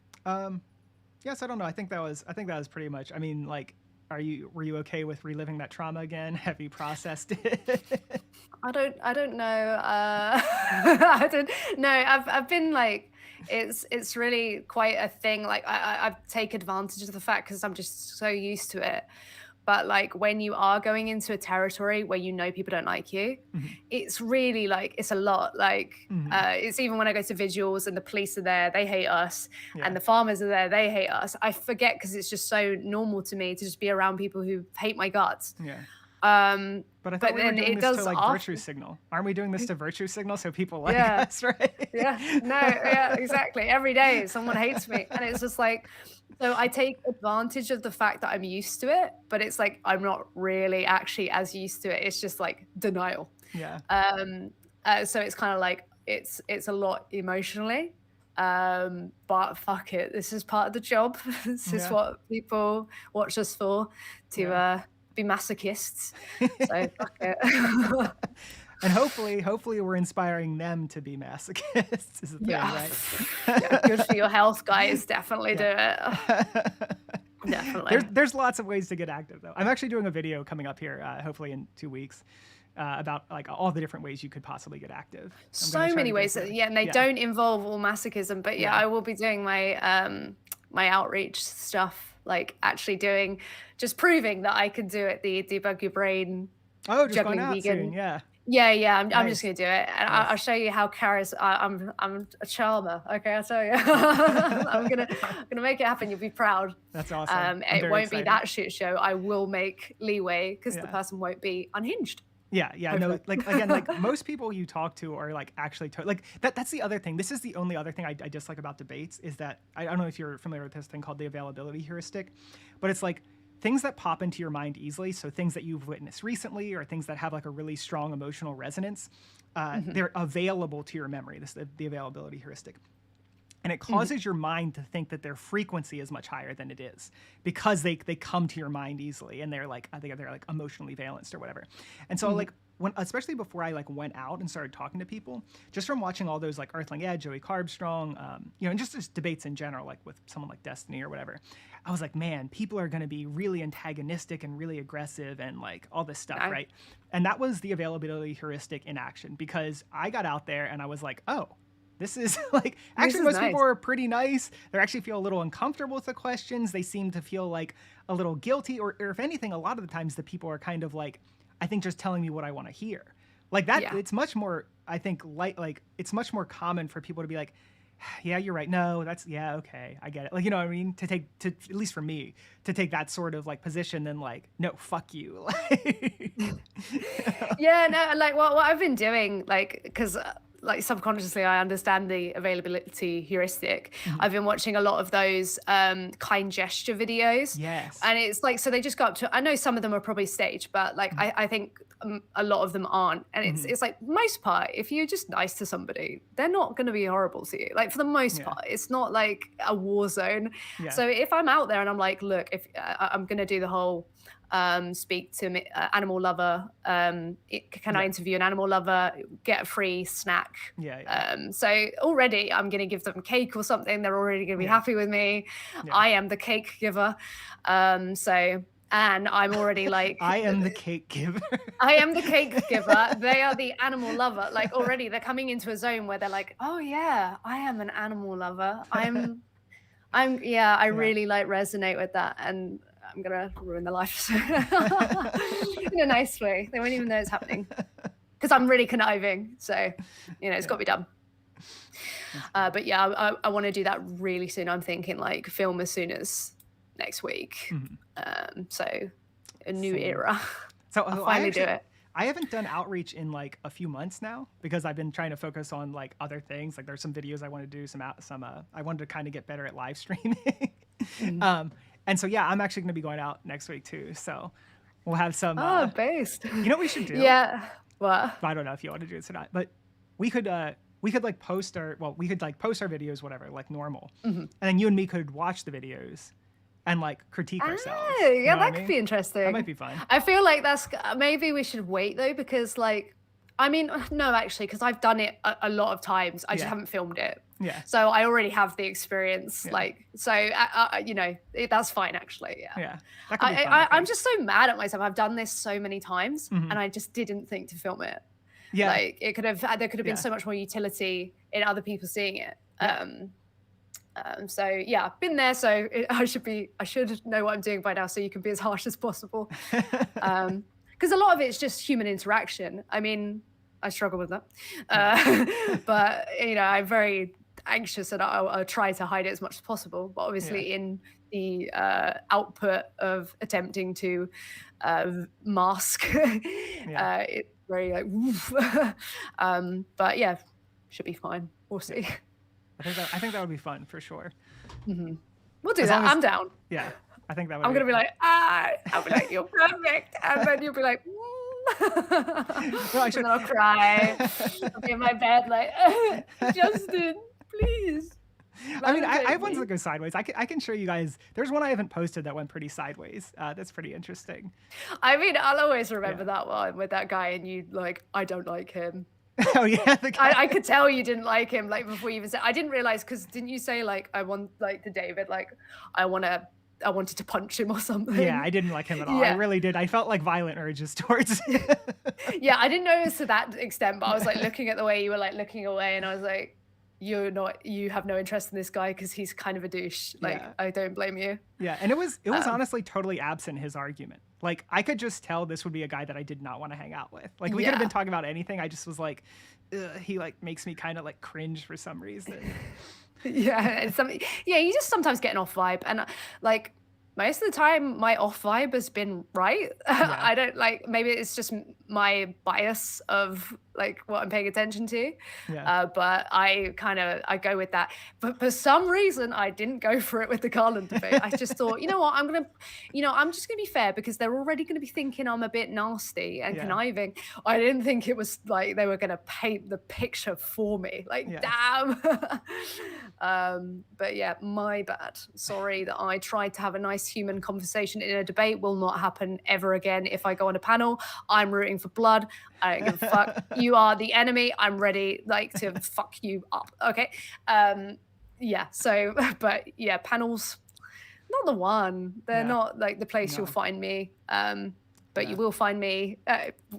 Yes, I don't know. I think that was pretty much. I mean, like, were you okay with reliving that trauma again? Have you processed it? I don't know. I don't know. I've been like, it's really quite a thing. Like I take advantage of the fact because I'm just so used to it. But like when you are going into a territory where you know people don't like you, it's really like, it's a lot. Like it's even when I go to vigils and the police are there, they hate us. Yeah. And the farmers are there, they hate us. I forget because it's just so normal to me to just be around people who hate my guts. Yeah. Um, But I thought we were then doing it this to does like often- virtue signal. Aren't we doing this to virtue signal so people like Yeah. us, right? yeah, no, yeah, exactly. Every day someone hates me. And it's just like, so I take advantage of the fact that I'm used to it, but it's like, I'm not really actually as used to it. It's just like denial. Yeah. So it's kind of like, it's a lot emotionally. But fuck it. This is part of the job. This is Yeah. what people watch us for, to be masochists. So fuck it. And hopefully we're inspiring them to be masochists is the thing, Yeah. right? Yeah, good for your health, guys. Definitely do it. Definitely. There's lots of ways to get active though. I'm actually doing a video coming up here, hopefully in 2 weeks, about like all the different ways you could possibly get active. I'm So gonna try many to go ways. through it. And they Yeah. don't involve all masochism. But yeah, Yeah. I will be doing my my outreach stuff, like actually doing, just proving that I can do it. The debug your brain. Oh, just going juggling out vegan. soon, yeah. Yeah. I'm Nice. just gonna do it, and Nice. I'll show you how I'm a charmer. Okay, I'll tell you. I'm gonna make it happen. You'll be proud. That's awesome. I'm It very won't excited. be that shit show. I will make leeway because the Yeah. person won't be unhinged. Yeah, no, Hopefully. like again, like most people you talk to are like actually like that's the other thing. This is the only other thing I dislike about debates is that I don't know if you're familiar with this thing called the availability heuristic, but it's like things that pop into your mind easily. So things that you've witnessed recently or things that have like a really strong emotional resonance, they're available to your memory. This is the availability heuristic. And it causes your mind to think that their frequency is much higher than it is because they come to your mind easily and they're like, I think they're like emotionally valenced or whatever. And so like when, especially before I like went out and started talking to people, just from watching all those like Earthling Ed, Joey Carbstrong, you know, and just debates in general, like with someone like Destiny or whatever, I was like, man, people are going to be really antagonistic and really aggressive and like all this stuff, Right. right? And that was the availability heuristic in action because I got out there and I was like, oh, this is like, actually, is most nice. people are pretty nice. They actually feel a little uncomfortable with the questions. They seem to feel like a little guilty, or if anything, a lot of the times the people are kind of like, I think just telling me what I want to hear. Like that, Yeah. it's much more, I think, like it's much more common for people to be like, yeah, you're right. No, yeah, okay, I get it. Like, you know what I mean? To at least for me, to take that sort of like position than like, no, fuck you. Yeah, no, like what I've been doing, like, because like subconsciously I understand the availability heuristic. I've been watching a lot of those kind gesture videos. Yes. And it's like, so they just go up to, I know some of them are probably staged, but like I think a lot of them aren't. And it's like most part, if you're just nice to somebody, they're not going to be horrible to you. Like for the most Yeah. part, it's not like a war zone. Yeah. So if I'm out there and I'm like, look, if I'm going to do the whole speak to animal lover, can I interview an animal lover, get a free snack? Yeah. So already I'm going to give them cake or something. They're already going to be Yeah. happy with me. Yeah. I am the cake giver. And I'm already like, I am the cake giver. I am the cake giver. They are the animal lover. Like already they're coming into a zone where they're like, oh yeah, I am an animal lover. I really like resonate with that. And I'm going to ruin their life in a nice way. They won't even know it's happening because I'm really conniving. So, you know, it's got to be done. But yeah, I want to do that really soon. I'm thinking like film as soon as next week. So a new Same. era. So I'll finally do it. I haven't done outreach in like a few months now because I've been trying to focus on like other things. Like there's some videos I want to do, I wanted to kind of get better at live streaming. And so yeah, I'm actually going to be going out next week too. So we'll have some. Based. You know what we should do? Yeah. What? I don't know if you want to do this or not, but we could like post our videos, whatever, like normal, and then you and me could watch the videos and like critique ourselves. Yeah, You know what I that could mean? be interesting. That might be fun. I feel like maybe we should wait though, because like, I mean, no, actually, because I've done it a lot of times. I just haven't filmed it. Yeah. So I already have the experience. Yeah. Like, so, you know, that's fine, actually. Yeah. Yeah. That could be fun, I'm just so mad at myself. I've done this so many times Mhm. and I just didn't think to film it. Yeah. Like, there could have been Yeah. so much more utility in other people seeing it. Yeah. So yeah, I've been there. So I should know what I'm doing by now. So you can be as harsh as possible. Because a lot of it's just human interaction. I mean, I struggle with that. But you know, I'm very anxious and I'll try to hide it as much as possible. But obviously in the output of attempting to mask, it's very like, woof. But yeah, should be fine. We'll see. I think that would be fun for sure. We'll do As that. long as- I'm down. Yeah. I think that would I'm gonna be like, I'll be like, you're perfect, and then you'll be like, I should- and then I'll cry. I'll be in my bed like, Justin, please. I mean, I validate have ones me." that go sideways. I can show you guys. There's one I haven't posted that went pretty sideways. That's pretty interesting. I mean, I'll always remember that one with that guy, and you like, I don't like him. Oh yeah, the guy. I could tell you didn't like him, like before you even said. I didn't realize, because didn't you say like, I want, like to David, like I wanted to punch him or something? Yeah, I didn't like him at all. I Yeah. really did. I felt like violent urges towards him. Yeah, I didn't notice to that extent, but I was like looking at the way you were like looking away, and I was like, you have no interest in this guy because he's kind of a douche. Like, Yeah. I don't blame you. Yeah, and it was honestly totally absent his argument. Like I could just tell this would be a guy that I did not want to hang out with. Like we could have been talking about anything. I just was like, ugh, he like makes me kind of like cringe for some reason. Yeah, and you just sometimes get an off vibe, and like most of the time my off vibe has been right. I don't like, maybe it's just my bias of like what I'm paying attention to. Yeah. But I go with that. But for some reason I didn't go for it with the Garland debate. I just thought, you know what, I'm just gonna be fair, because they're already gonna be thinking I'm a bit nasty and conniving. I didn't think it was like they were gonna paint the picture for me. Like, damn. But yeah, my bad. Sorry that I tried to have a nice human conversation in a debate. Will not happen ever again. If I go on a panel, I'm rooting for blood. I don't give a fuck. You are the enemy. I'm ready, like, to fuck you up. Okay. Yeah. So, but yeah, panels, not the one. They're not like the place you'll find me. But you will find me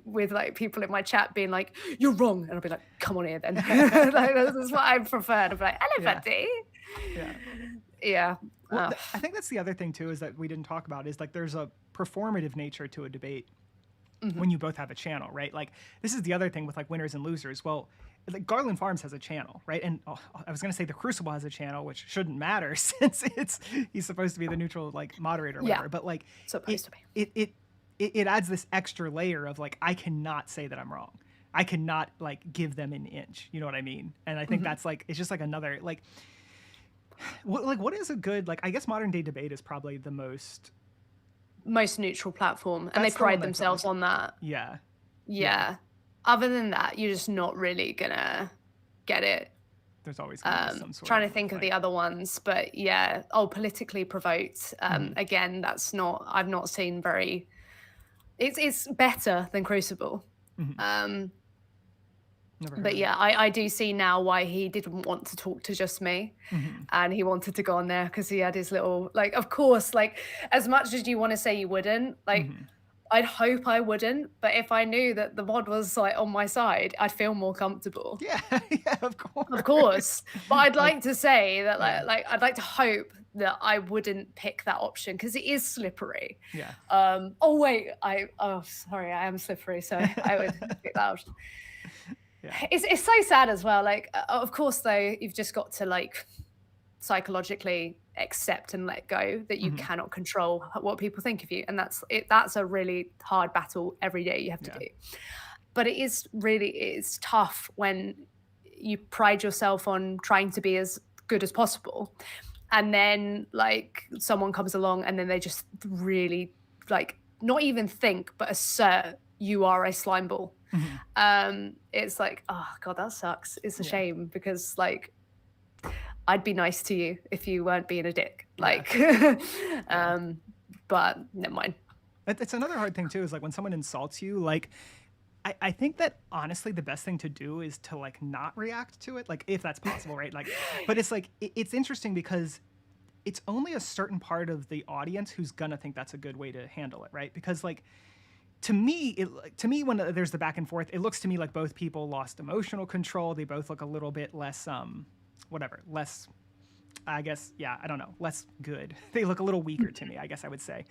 with like people in my chat being like, "You're wrong," and I'll be like, "Come on here, then." Like, this is what I prefer. I'll be like, "Hello, buddy." Yeah. Well, I think that's the other thing too, is that we didn't talk about, is like there's a performative nature to a debate when you both have a channel, right? Like this is the other thing with like winners and losers. Well, like Garland Farms has a channel, right? And I was going to say the Crucible has a channel, which shouldn't matter since he's supposed to be the neutral like moderator or whatever. But like supposed to be. It adds this extra layer of like, I cannot say that I'm wrong. I cannot like give them an inch. You know what I mean? And I think that's like, it's just like another, like what is a good, like, I guess modern day debate is probably the most neutral platform, and they That's the one pride that themselves does. on that. Yeah. Other than that, you're just not really gonna get it. There's always gonna be some sort Trying of to think of like- the other ones, but yeah. Politically provoked. Again, that's not, I've not seen very, it's better than Crucible. Never heard But of yeah, I do see now why he didn't want to talk to just me, and he wanted to go on there because he had his little, like, of course, like, as much as you want to say you wouldn't, like, I'd hope I wouldn't, but if I knew that the mod was like on my side, I'd feel more comfortable. Yeah, yeah, of course. Of course. But I'd like to say that like I'd like to hope that I wouldn't pick that option, because it is slippery. Yeah. Oh wait, sorry, I am slippery, so I would pick that option. It's so sad as well. Like, of course, though, you've just got to like psychologically accept and let go that you cannot control what people think of you, and that's a really hard battle every day you have to do. But it's tough when you pride yourself on trying to be as good as possible, and then like someone comes along and then they just really like not even think but assert you are a slime ball. It's like, oh god, that sucks. It's a shame, because like I'd be nice to you if you weren't being a dick. Like, but never mind. It's another hard thing too, is like when someone insults you, like, I think that honestly the best thing to do is to like not react to it, like if that's possible, right? Like, but it's like, it's interesting because it's only a certain part of the audience who's gonna think that's a good way to handle it, right? Because like, to me, when there's the back and forth, it looks to me like both people lost emotional control. They both look a little bit less, less, I guess, I don't know, less good. They look a little weaker to me, I guess I would say.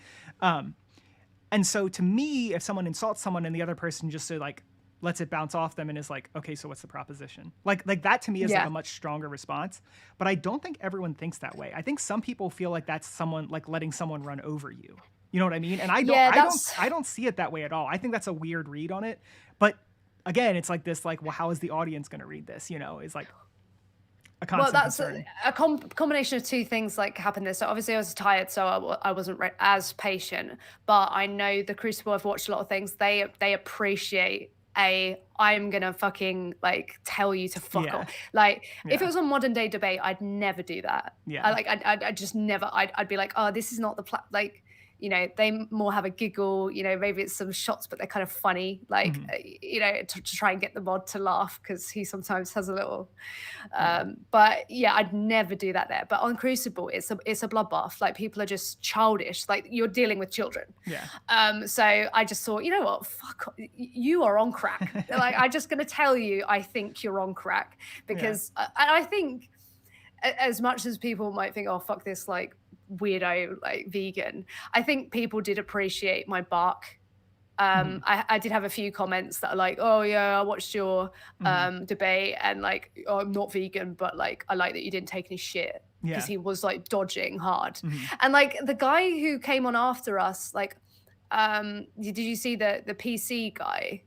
And so to me, if someone insults someone and the other person just like lets it bounce off them and is like, okay, so what's the proposition? Like that to me is like a much stronger response. But I don't think everyone thinks that way. I think some people feel like that's someone like letting someone run over you. You know what I mean? And I don't see it that way at all. I think that's a weird read on it. But again, it's like this, like, well, how is the audience going to read this? You know, is like a constant concern. A combination of two things like happened there. So obviously I was tired, so I wasn't as patient. But I know the Crucible, I've watched a lot of things. They appreciate I'm gonna fucking like tell you to fuck off. Like if it was a modern day debate, I'd never do that. I'd just never. I'd be like, oh, this is not the like. You know, they more have a giggle, you know, maybe it's some shots, but they're kind of funny, like, you know, to try and get the mod to laugh, because he sometimes has a little, but yeah, I'd never do that there. But on Crucible, it's a bloodbath. Like, people are just childish, like you're dealing with children. So I just thought, you know what, fuck, you are on crack. Like, I'm just going to tell you, I think you're on crack, because I think as much as people might think, oh, fuck this, like, weirdo like vegan, I think people did appreciate my bark. I did have a few comments that are like, oh yeah, I watched your debate, and like, oh, I'm not vegan, but like I like that you didn't take any shit, because he was like dodging hard. And like the guy who came on after us, like did you see the PC guy?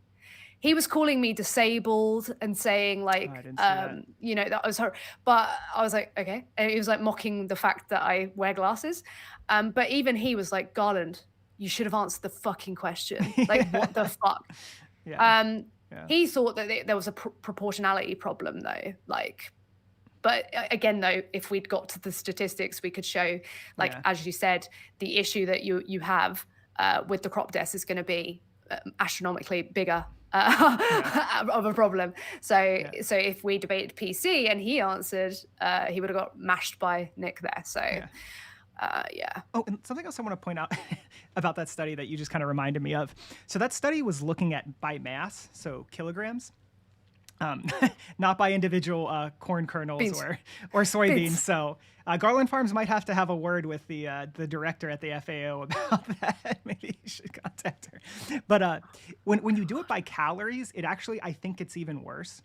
He was calling me disabled and saying like, you know, that was her. But I was like, okay. And he was like mocking the fact that I wear glasses. But even he was like, Garland, you should have answered the fucking question. Like, what the fuck? He thought that there was a proportionality problem though. Like, but again, though, if we'd got to the statistics, we could show, like, as you said, the issue that you have with the crop deaths is going to be astronomically bigger of a problem. So if we debated PC and he answered, he would have got mashed by Nick there. So Oh, and something else I want to point out about that study that you just kind of reminded me of. So that study was looking at by mass, so kilograms. Not by individual corn kernels or soybeans. So Garland Farms might have to have a word with the director at the FAO about that. Maybe you should contact her. But when you do it by calories, it actually, I think it's even worse,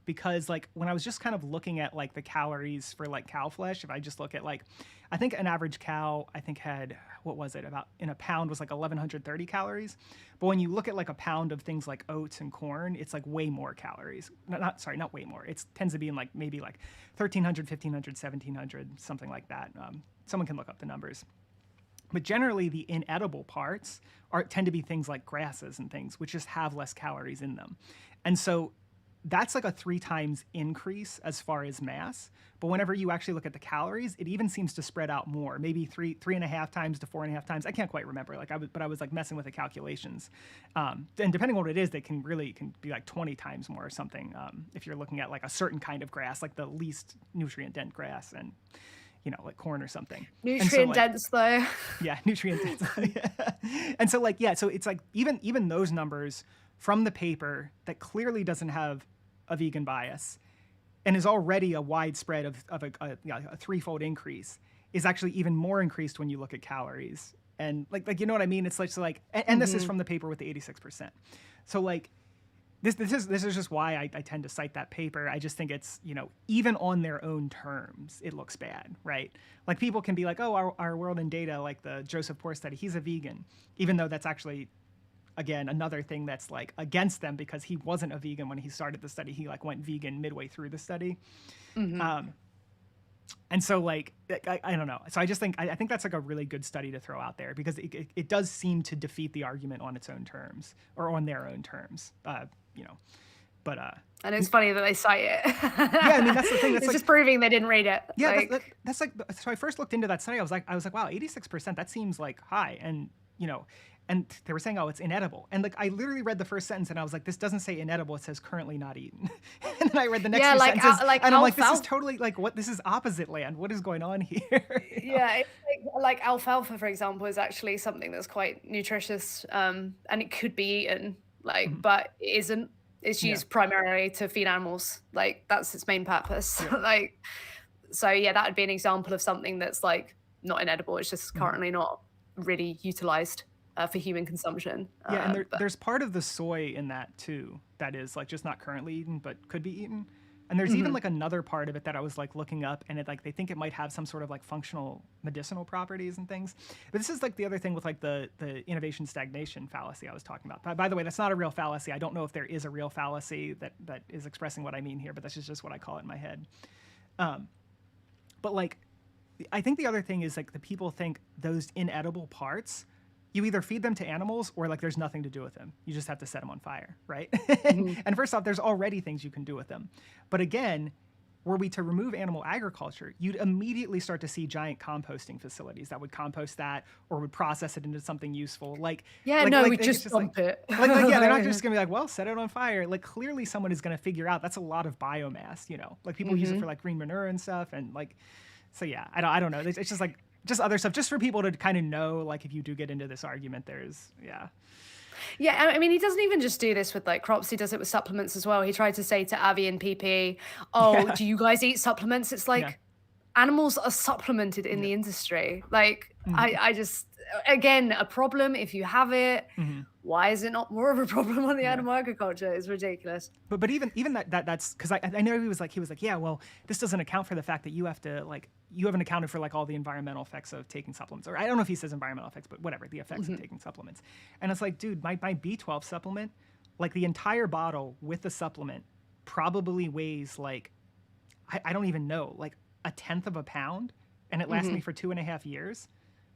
because like when I was just kind of looking at like the calories for like cow flesh, if I just look at like, I think an average cow, I think had, what was it, about in a pound was like 1,130 calories. But when you look at like a pound of things like oats and corn, it's like way more calories. Not way more. It tends to be in like maybe like 1,300, 1,500, 1,700, something like that. Someone can look up the numbers. But generally, the inedible parts tend to be things like grasses and things, which just have less calories in them. And so that's like a 3 times increase as far as mass. But whenever you actually look at the calories, it even seems to spread out more, maybe 3.5 times to 4.5 times. I can't quite remember. But I was like messing with the calculations. And depending on what it is, they can be like 20 times more or something. If you're looking at like a certain kind of grass, like the least nutrient dense grass, and you know, like corn or something. Nutrient dense though. Yeah, nutrient dense. And so like, so it's like even those numbers from the paper that clearly doesn't have a vegan bias and is already a widespread of a threefold increase is actually even more increased when you look at calories. And like you know what I mean? It's like and this is from the paper with the 86%. So like this is just why I tend to cite that paper. I just think it's, even on their own terms, it looks bad, right? Like people can be like, oh, our world in data, like the Joseph Poor study, he's a vegan, even though that's actually, again, another thing that's like against them because he wasn't a vegan when he started the study. He like went vegan midway through the study. And so like, I don't know. So I just think, I think that's like a really good study to throw out there because it does seem to defeat the argument on its own terms or on their own terms, but and it's funny that they cite it. Yeah, I mean that's the thing. That's it's like, just proving they didn't read it. Yeah, like, that's like. So I first looked into that study. I was like, wow, 86%. That seems like high, and and they were saying, oh, it's inedible. And like I literally read the first sentence, and I was like, this doesn't say inedible. It says currently not eaten. And then I read the next few sentences, and I'm like, this is totally like what this is opposite land. What is going on here? Yeah, it's like alfalfa, for example, is actually something that's quite nutritious, and it could be eaten, but it isn't. It's used primarily to feed animals. Like that's its main purpose. Like, so yeah, that would be an example of something that's like not inedible. It's just currently not really utilized for human consumption. Yeah, and there's part of the soy in that too that is like just not currently eaten but could be eaten. And there's even like another part of it that I was like looking up, and it like they think it might have some sort of like functional medicinal properties and things. But this is like the other thing with like the innovation stagnation fallacy I was talking about. By the way, that's not a real fallacy. I don't know if there is a real fallacy that is expressing what I mean here, but that's just what I call it in my head. But like, I think the other thing is like the people think those inedible parts, you either feed them to animals or like there's nothing to do with them. You just have to set them on fire, right? And first off, there's already things you can do with them. But again, were we to remove animal agriculture, you'd immediately start to see giant composting facilities that would compost that or would process it into something useful. Like, we just dump it. Yeah, they're not just gonna be like, well, set it on fire. Like clearly someone is gonna figure out that's a lot of biomass, like people use it for like green manure and stuff. And like, so yeah, I don't know. It's just like, just other stuff, just for people to kind of know, like, if you do get into this argument, Yeah, I mean, he doesn't even just do this with like crops. He does it with supplements as well. He tried to say to Avi and PP, do you guys eat supplements? It's like animals are supplemented in the industry. Like, I just, again, a problem if you have it. Why is it not more of a problem on the animal agriculture? It's ridiculous. But even that's because I know he was like, yeah, well, this doesn't account for the fact that you have to like, you haven't accounted for like all the environmental effects of taking supplements, or I don't know if he says environmental effects, but whatever, the effects of taking supplements. And it's like, dude, my B12 supplement, like the entire bottle with the supplement probably weighs like, I don't even know, like 1/10 of a pound, and it lasts me for 2.5 years.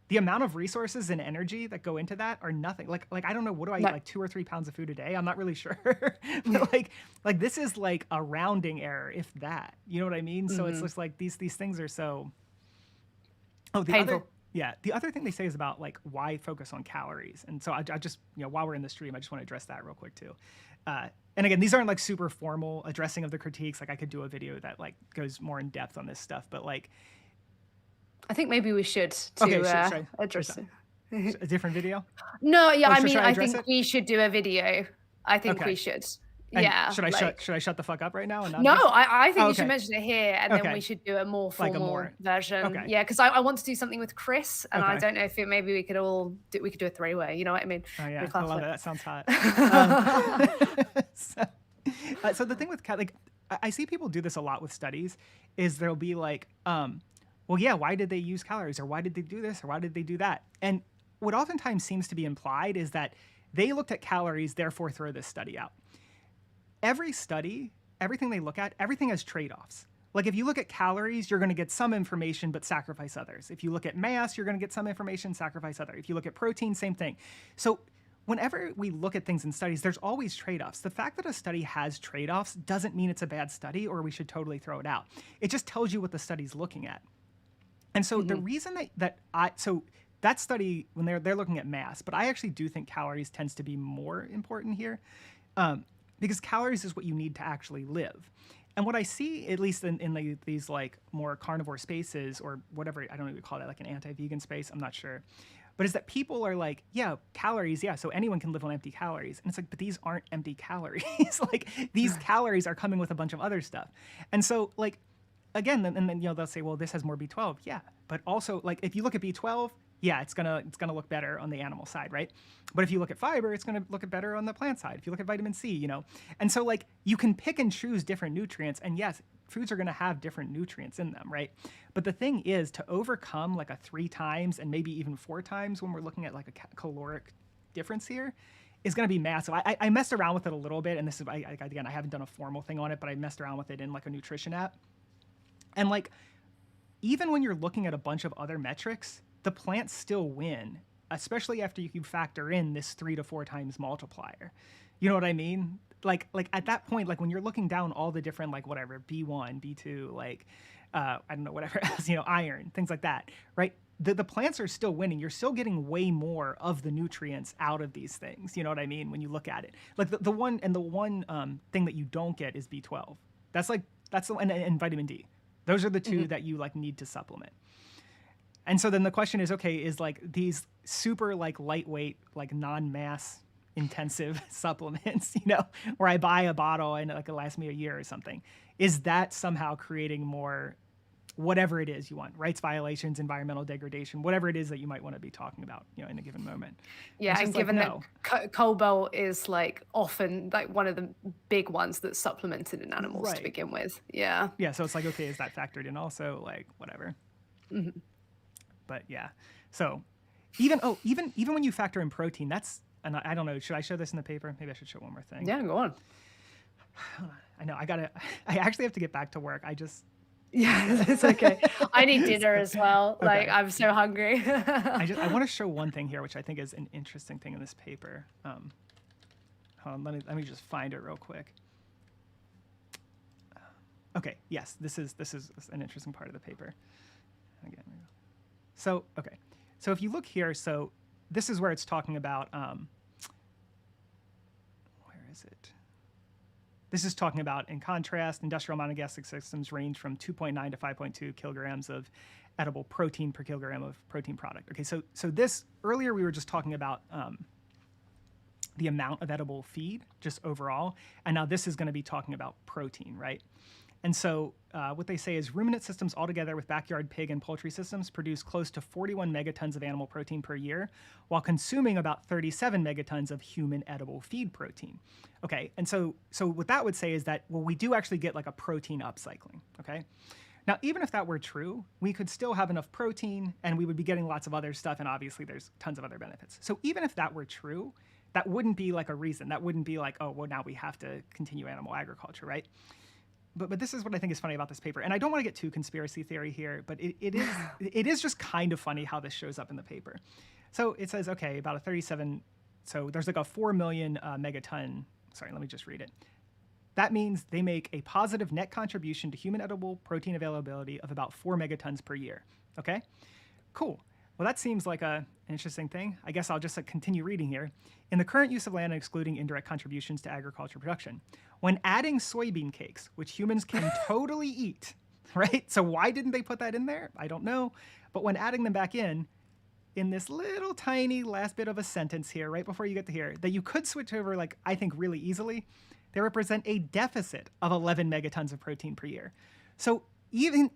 The amount of resources and energy that go into that are nothing. Like I don't know, what do I eat, like 2 or 3 pounds of food a day? I'm not really sure. But like this is like a rounding error, if that. You know what I mean? So it's just like these things are so. Oh, the other thing they say is about like why focus on calories. And so I just, while we're in the stream, I just want to address that real quick too. And again, these aren't like super formal addressing of the critiques. Like I could do a video that like goes more in depth on this stuff, but like. I think maybe we should address it. A different video? No, yeah, I mean, I think we should do a video. I think we should. And yeah. Should I shut the fuck up right now? And no, I think you should mention it here, and then we should do a more formal version. Okay. Yeah, because I want to do something with Chris, and I don't know if maybe we could do a three-way. You know what I mean? Oh yeah, I love it. That sounds hot. So the thing with like, I see people do this a lot with studies. Is there'll be like, well, yeah, why did they use calories, or why did they do this, or why did they do that? And what oftentimes seems to be implied is that they looked at calories, therefore throw this study out. Every study, everything they look at, everything has trade-offs. Like if you look at calories, you're going to get some information, but sacrifice others. If you look at mass, you're going to get some information, sacrifice others. If you look at protein, same thing. So whenever we look at things in studies, there's always trade-offs. The fact that a study has trade-offs doesn't mean it's a bad study or we should totally throw it out. It just tells you what the study's looking at. And so the reason so that study, when they're looking at mass, but I actually do think calories tends to be more important here, because calories is what you need to actually live. And what I see, at least in these like more carnivore spaces or whatever, I don't even call that like an anti-vegan space, I'm not sure, but is that people are like, yeah, calories, yeah, so anyone can live on empty calories. And it's like, but these aren't empty calories. Like these calories are coming with a bunch of other stuff. And so like, again, and then they'll say, well, this has more B12. Yeah, but also like if you look at B12, yeah, it's gonna look better on the animal side, right? But if you look at fiber, it's gonna look better on the plant side. If you look at vitamin C, you know, and so like you can pick and choose different nutrients, and yes, foods are gonna have different nutrients in them, right? But the thing is to overcome like a 3 times and maybe even 4 times when we're looking at like a caloric difference here is going to be massive. I messed around with it a little bit, and this is again, I haven't done a formal thing on it, but I messed around with it in like a nutrition app, and like even when you're looking at a bunch of other metrics, the plants still win, especially after you factor in this 3 to 4 times multiplier. You know what I mean? Like at that point, like when you're looking down all the different like whatever B1, B2, like I don't know, whatever else, you know, iron, things like that, right? The plants are still winning. You're still getting way more of the nutrients out of these things. You know what I mean? When you look at it, like the one thing that you don't get is B12. That's the and vitamin D. Those are the two that you like need to supplement. And so then the question is, okay, is like these super like lightweight, like non-mass intensive supplements, you know, where I buy a bottle and like it lasts me a year or something, is that somehow creating more whatever it is you want, rights violations, environmental degradation, whatever it is that you might want to be talking about, you know, in a given moment. Yeah, and given that cobalt is like often like one of the big ones that's supplemented in animals to begin with. Yeah. Yeah, so it's like, okay, is that factored in also? Like whatever. But yeah, so even when you factor in protein, that's, and I don't know, should I show this in the paper? Maybe I should show one more thing. Yeah, go on. I know, I actually have to get back to work. Yeah, it's okay. I need dinner as well. Like, I'm so hungry. I want to show one thing here, which I think is an interesting thing in this paper. Hold on, let me just find it real quick. Okay, yes, this is an interesting part of the paper. Again, so okay, so if you look here, so this is where it's talking about. Where is it? This is talking about, in contrast, industrial monogastric systems range from 2.9 to 5.2 kilograms of edible protein per kilogram of protein product. Okay, so this, earlier we were just talking about the amount of edible feed, just overall, and now this is going to be talking about protein, right? And so what they say is ruminant systems altogether with backyard pig and poultry systems produce close to 41 megatons of animal protein per year, while consuming about 37 megatons of human edible feed protein. Okay, and so what that would say is that, well, we do actually get like a protein upcycling, okay? Now, even if that were true, we could still have enough protein and we would be getting lots of other stuff, and obviously there's tons of other benefits. So even if that were true, that wouldn't be like a reason. That wouldn't be like, oh, well, now we have to continue animal agriculture, right? But this is what I think is funny about this paper. And I don't want to get too conspiracy theory here, but it is just kind of funny how this shows up in the paper. So it says, okay, about a 37, so there's like a 4 million megaton, sorry, let me just read it. That means they make a positive net contribution to human edible protein availability of about 4 megatons per year. Okay, cool. Well, that seems like an interesting thing. I guess I'll just continue reading here. In the current use of land and excluding indirect contributions to agriculture production, when adding soybean cakes, which humans can totally eat, right? So why didn't they put that in there? I don't know. But when adding them back in this little tiny last bit of a sentence here, right before you get to here, that you could switch over, like, I think really easily, they represent a deficit of 11 megatons of protein per year. So even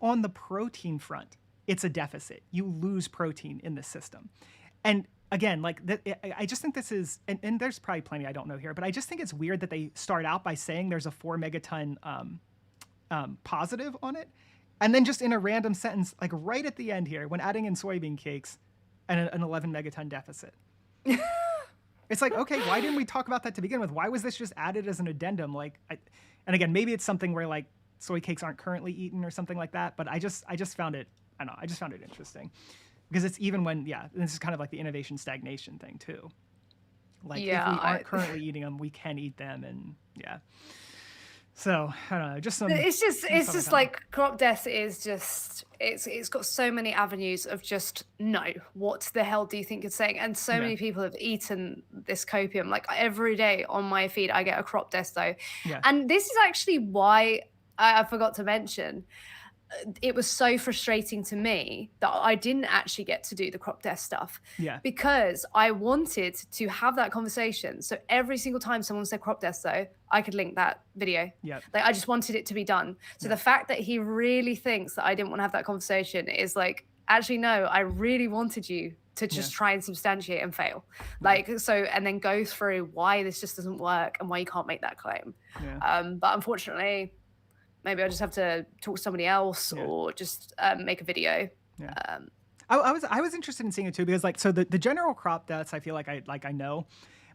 on the protein front, it's a deficit. You lose protein in this system. And again, like I just think this is, and there's probably plenty I don't know here, but I just think it's weird that they start out by saying there's a 4 megaton positive on it. And then just in a random sentence, like right at the end here, when adding in soybean cakes, and an 11 megaton deficit. It's like, okay, why didn't we talk about that to begin with? Why was this just added as an addendum? Like, and again, maybe it's something where like soy cakes aren't currently eaten or something like that. But I just found it, I don't know, I just found it interesting because it's even when, this is kind of like the innovation stagnation thing too. Like if we aren't currently eating them, we can eat them, and So I don't know, just some. It's just like crop death is just it's got so many avenues of just no. What the hell do you think it's saying? And so many people have eaten this copium. Like every day on my feed, I get a crop death though. Yeah. And this is actually why I forgot to mention. It was so frustrating to me that I didn't actually get to do the crop death stuff because I wanted to have that conversation. So every single time someone said crop death, though, I could link that video. Yeah. Like I just wanted it to be done. So the fact that he really thinks that I didn't want to have that conversation is like actually, no, I really wanted you to just try and substantiate and fail. Like, so, and then go through why this just doesn't work and why you can't make that claim. But unfortunately, maybe I just have to talk to somebody else or just make a video. I was interested in seeing it too, because like, so the general crop deaths, I feel like I know,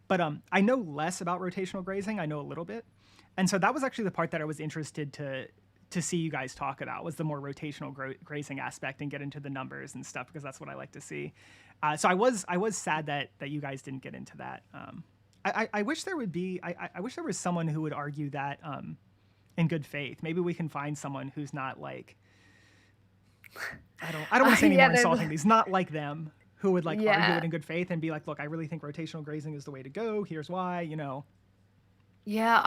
but I know less about rotational grazing. I know a little bit. And so that was actually the part that I was interested to see you guys talk about, was the more rotational grazing aspect and get into the numbers and stuff, because that's what I like to see. So I was sad that you guys didn't get into that. I wish there would be, I wish there was someone who would argue that in good faith. Maybe we can find someone who's not like, I don't want to say any more insulting. He's not like them, who would like argue it in good faith and be like, look, I really think rotational grazing is the way to go. Here's why, you know. Yeah,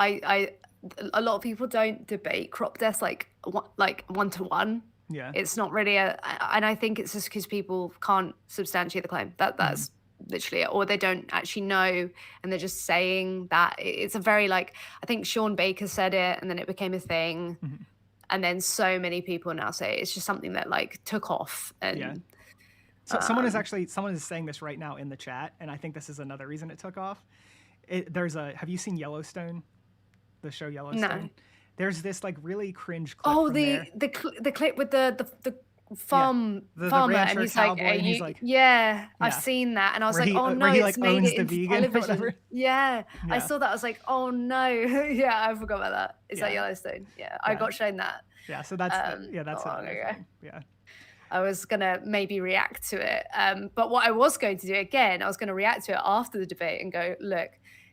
a lot of people don't debate crop deaths like one-to-one. Yeah. It's not really and I think it's just because people can't substantiate the claim. That's literally it. Or they don't actually know, and they're just saying that. It's a very, like, I think Sean Baker said it, and then it became a thing. And then so many people now say it. It's just something that like took off. And so someone is saying this right now in the chat, and I think this is another reason it took off. Have you seen Yellowstone? The show Yellowstone? No. There's this like really cringe clip. Oh, from there. the clip with the farmer, and he's like, he's like, I've seen that, and I was like, oh no, where he it's like made owns it the in vegan or whatever. television. Yeah, I saw that. I was like, oh no, I forgot about that. Is that Yellowstone? I got shown that. Yeah, so that's that's it. Yeah. I was gonna maybe react to it, but what I was going to do again, I was going to react to it after the debate and go, look,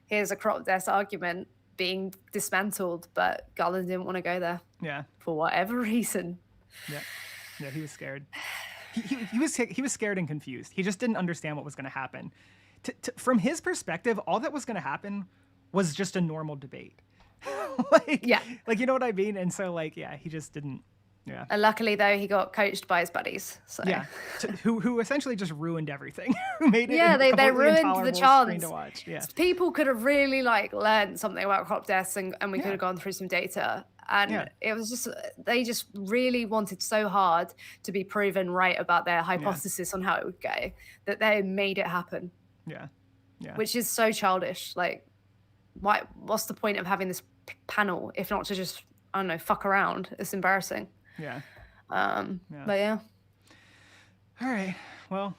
here's a crop death argument being dismantled, but Garland didn't want to go there. Yeah. For whatever reason. Yeah, he was scared. He was scared and confused. He just didn't understand what was going to happen. From his perspective, all that was going to happen was just a normal debate. Like, you know what I mean? And so like, he just didn't. Yeah. And luckily, though, he got coached by his buddies. So. Yeah. Who essentially just ruined everything. Who made it they ruined the chance. To watch. Yeah. People could have really like learned something about crop deaths, and we could have gone through some data. And it was just, they just really wanted so hard to be proven right about their hypothesis on how it would go, that they made it happen. Yeah. Yeah. Which is so childish. Like, what's the point of having this panel if not to just, I don't know, fuck around? It's embarrassing. Yeah. But yeah. All right. Well,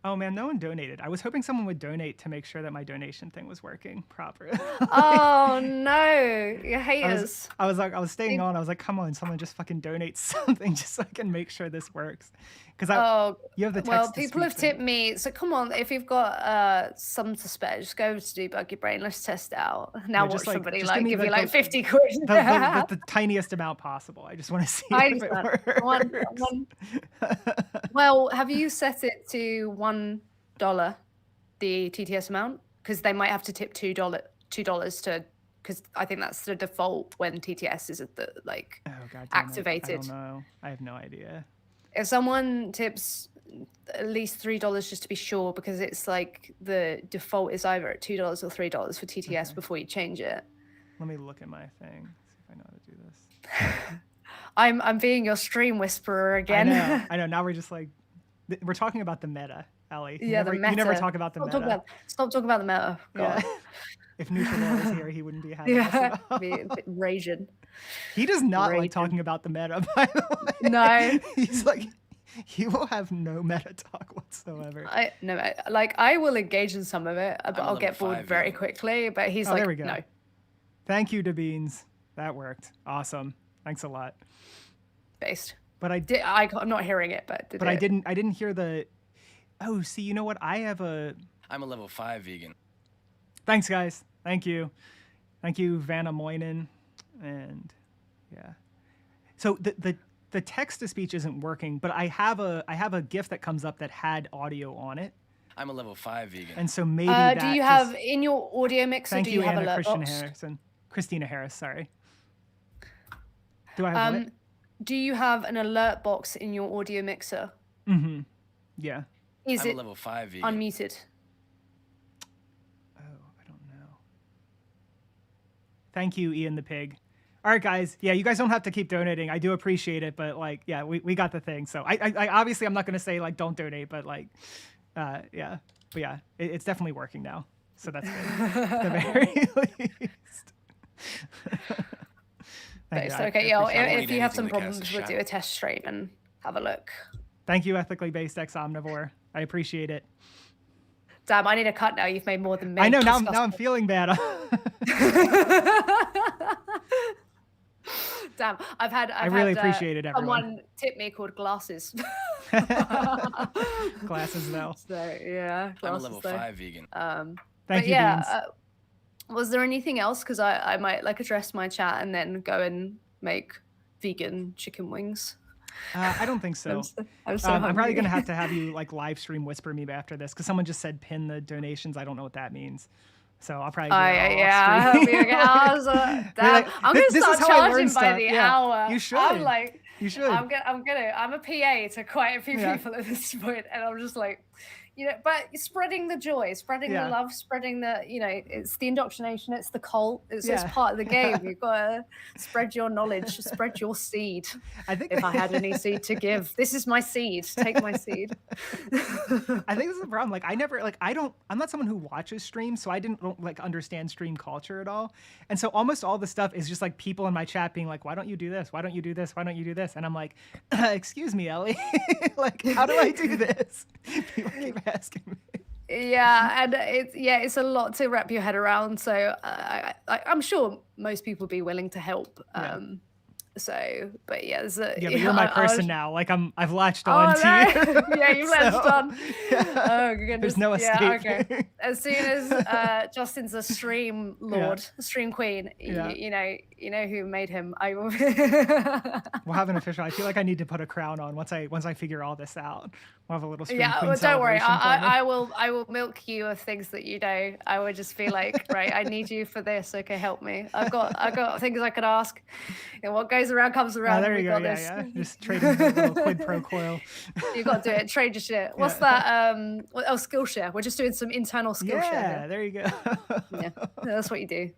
oh man, no one donated. I was hoping someone would donate to make sure that my donation thing was working properly. Oh no, you haters. I was staying on. I was like, come on, someone just fucking donate something just so I can make sure this works. Because you have the text. Well, people have tipped me, so come on, if you've got some to spare, just go to Debug Your Brain. Let's test it out. Now watch somebody like give you like 50 quid. The tiniest amount possible. I just want to see if it works. Well, have you set it to $1, the TTS amount? Because they might have to tip $2 to, because I think that's the default when TTS is activated. I don't know. I have no idea. If someone tips at least $3 just to be sure, because it's like the default is either at $2 or $3 for TTS before you change it. Let me look at my thing, see if I know how to do this. I'm being your stream whisperer again. I know. Now we're just like, we're talking about the meta, Ellie. The meta. You never talk about the meta. Stop talking about the meta. God. Yeah. If Neutral was here, he wouldn't be happy. Be a bit raging. He does not like talking about the meta, by the way. No. He's like, he will have no meta talk whatsoever. I will engage in some of it, but I'll get bored very quickly. But he's like, there we go. No. Thank you, DeBeans. That worked. Awesome. Thanks a lot. Based. But I'm not hearing it, but I didn't hear the. Oh, see, you know what? I'm a level 5 vegan. Thanks, guys. Thank you, Vanna Moynin, and yeah. So the text to speech isn't working, but I have a GIF that comes up that had audio on it. I'm a level 5 vegan. And so maybe do you have in your audio mixer? Thank do you, you have Anna Christina Harris. Sorry. Do I have what? Do you have an alert box in your audio mixer? Mm-hmm. Yeah. Is I'm it a level 5 vegan. Unmuted? Oh, I don't know. Thank you, Ian the Pig. All right, guys. Yeah, you guys don't have to keep donating. I do appreciate it, but like, yeah, we got the thing. So I obviously I'm not gonna say like don't donate, but like, yeah, but yeah, it's definitely working now. So that's good. At the very least. Thank you. Okay, I yo, appreciate it. if you have some anything to problems, cast a we'll do shadow. a test stream and have a look. Thank you, ethically based ex omnivore. I appreciate it. Damn, I need a cut now. You've made more than me. I know now. Now I'm feeling bad. Damn, I really appreciate it, everyone. Someone tipped me called glasses. Glasses though. So yeah, I'm a glasses level though. 5 vegan. Thank But you, yeah, Beans. was there anything else? Because I might like address my chat and then go and make vegan chicken wings. I don't think so. I'm so I'm probably hungry. gonna have you like live stream whisper me after this because someone just said pin the donations. I don't know what that means. So I'll probably do it all off I stream. hope you get damn, like, I'm gonna this is start how I learn charging by stuff. the Yeah, hour. you should. I'm like, You should. I'm a PA to quite a few Yeah. people at this point, and I'm just like, but spreading the joy, spreading Yeah. the love, spreading the, it's the indoctrination, it's the cult, it's Yeah. part of the game. You've got to spread your knowledge, spread your seed. I think If I had any seed to give, this is my seed. Take my seed. I think this is the problem. Like, I'm not someone who watches streams, so I don't like understand stream culture at all. And so almost all the stuff is just like people in my chat being like, why don't you do this? Why don't you do this? Why don't you do this? And I'm like, excuse me, Ellie. Like, how do I do this? People keep asking me. Yeah, and it's a lot to wrap your head around. So I'm sure most people would be willing to help. Yeah. But yeah, But you're my person now. Like I've latched on to you. Yeah, you've latched So, on. yeah. Oh goodness. There's no escape. Yeah, okay. As soon as Justin's a stream lord, stream queen, Yeah. you know who made him. I will. We'll have an official. I feel like I need to put a crown on once I figure all this out. We'll have a little stream Yeah, queen well, don't worry. celebration for me. I will milk you of things that you know. I would just be like, right, I need you for this. Okay, help me. I got things I could ask. And what goes around comes around. There We you go. got Yeah, this. yeah. Just trading a little quid pro quo. You got to do it. Trade your shit. What's Yeah. that? Oh, Skillshare. We're just doing some internal Skillshare. Yeah, here. there you go. Yeah, that's what you do.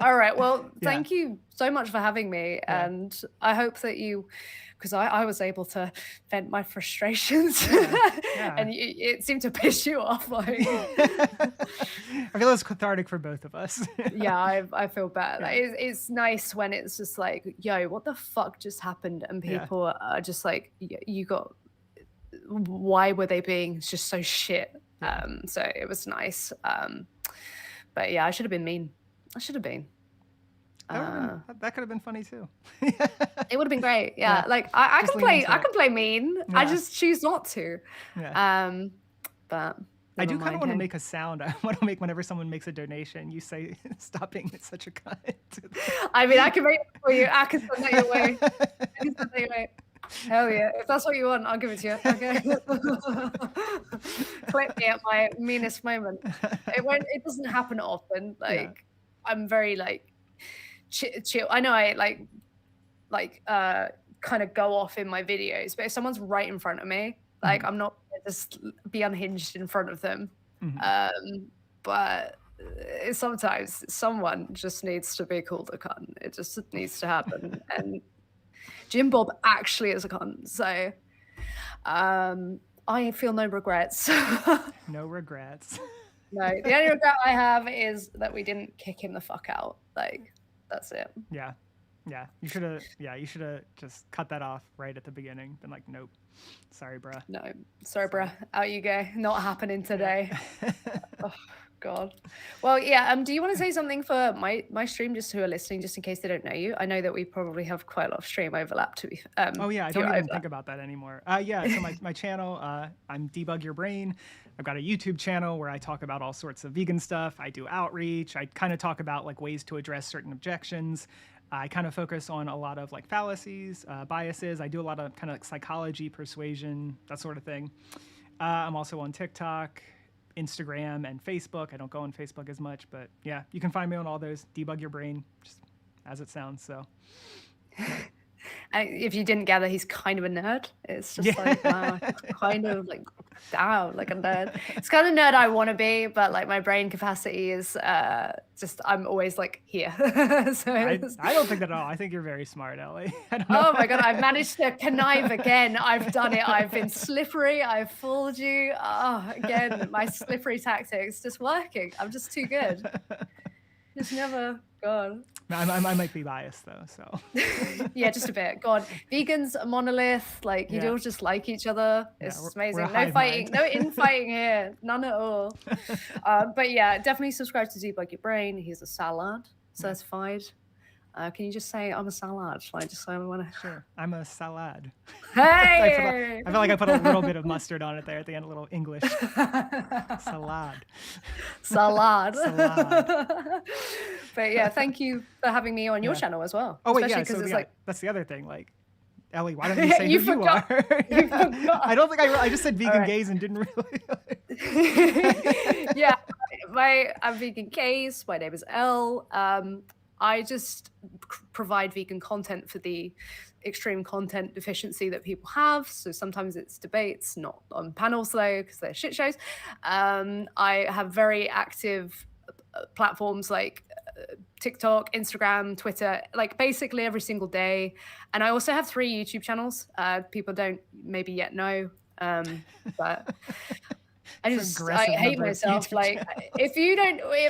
All right. Well, Yeah. thank you so much for having me, and I hope that you, because I was able to vent my frustrations, Yeah. and it seemed to piss you off. Like, I feel it's cathartic for both of us. yeah, I feel bad. Like, it's nice when it's just like, yo, what the fuck just happened, and Yeah. people are just like, you got. Why were they being just so shit? So it was nice. But yeah, I should have been mean. I should have been. That could have been funny too. It would have been great. Yeah, Yeah. like I Just can lean play. into I it. can play mean. I Yeah. just choose not to. Yeah. But I do never kind of mind, want to hey. make a sound. I want to make whenever someone makes a donation, you say, "Stop being such a cunt." I mean, I can make it for you. I can send that your way. I can send that your way. Hell yeah! If that's what you want, I'll give it to you. Okay. Clip me at my meanest moment. It doesn't happen often. Like I'm very like chill. I know I kind of go off in my videos, but if someone's right in front of me, like I'm not gonna just be unhinged in front of them. But sometimes someone just needs to be called a cunt. It just needs to happen. And Jim Bob actually is a cunt. So I feel no regrets. No regrets. No, the only regret I have is that we didn't kick him the fuck out. Like, that's it. Yeah. You should have. Yeah, you should have just cut that off right at the beginning. Been like, nope. Sorry, bruh. No, sorry, bruh. Out you go. Not happening today. Oh, God. Well, yeah. Do you want to say something for my stream, just who are listening, just in case they don't know you? I know that we probably have quite a lot of stream overlap. Oh yeah, I don't even think about that anymore. Yeah, so my channel, I'm Debug Your Brain. I've got a YouTube channel where I talk about all sorts of vegan stuff. I do outreach. I kind of talk about like ways to address certain objections. I kind of focus on a lot of like fallacies, biases. I do a lot of kind of like psychology, persuasion, that sort of thing. I'm also on TikTok, Instagram, and Facebook. I don't go on Facebook as much, but yeah, you can find me on all those. Debug Your Brain, just as it sounds. So. If you didn't gather, he's kind of a nerd. It's just like, wow, kind of like down like a nerd. It's kind of nerd I want to be, but like my brain capacity is just I'm always like here. So I don't think that at all. I think you're very smart, Ellie. I don't oh know. my god, I've managed to connive again. I've done it. I've been slippery. I've fooled you. Oh, again, my slippery tactics just working. I'm just too good. Just never. God. I might be biased though, so. Yeah, just a bit. God, vegans, a monolith. Like you all just like each other. It's we're amazing. a No hive fighting, mind. no infighting here. None at all. But yeah, definitely subscribe to Debug Your Brain. He's a salad certified. Can you just say I'm a salad? Like just so I want to. Sure, I'm a salad. Hey. I feel like I put a little bit of mustard on it there at the end, a little English. Salad. Salad. Salad. But yeah, thank you for having me on your channel as well. Oh wait, Especially yeah. So it's yeah, like that's the other thing. Like, Ellie, why don't you say You who forgot. you are? You forgot. I don't think I just said vegan right. gays and didn't really. Yeah, I'm vegan gaze. My name is Elle. I just provide vegan content for the extreme content deficiency that people have. So sometimes it's debates, not on panels though, because they're shit shows. I have very active platforms like TikTok, Instagram, Twitter, like basically every single day. And I also have 3 YouTube channels. People don't maybe yet know, but I hate myself. Like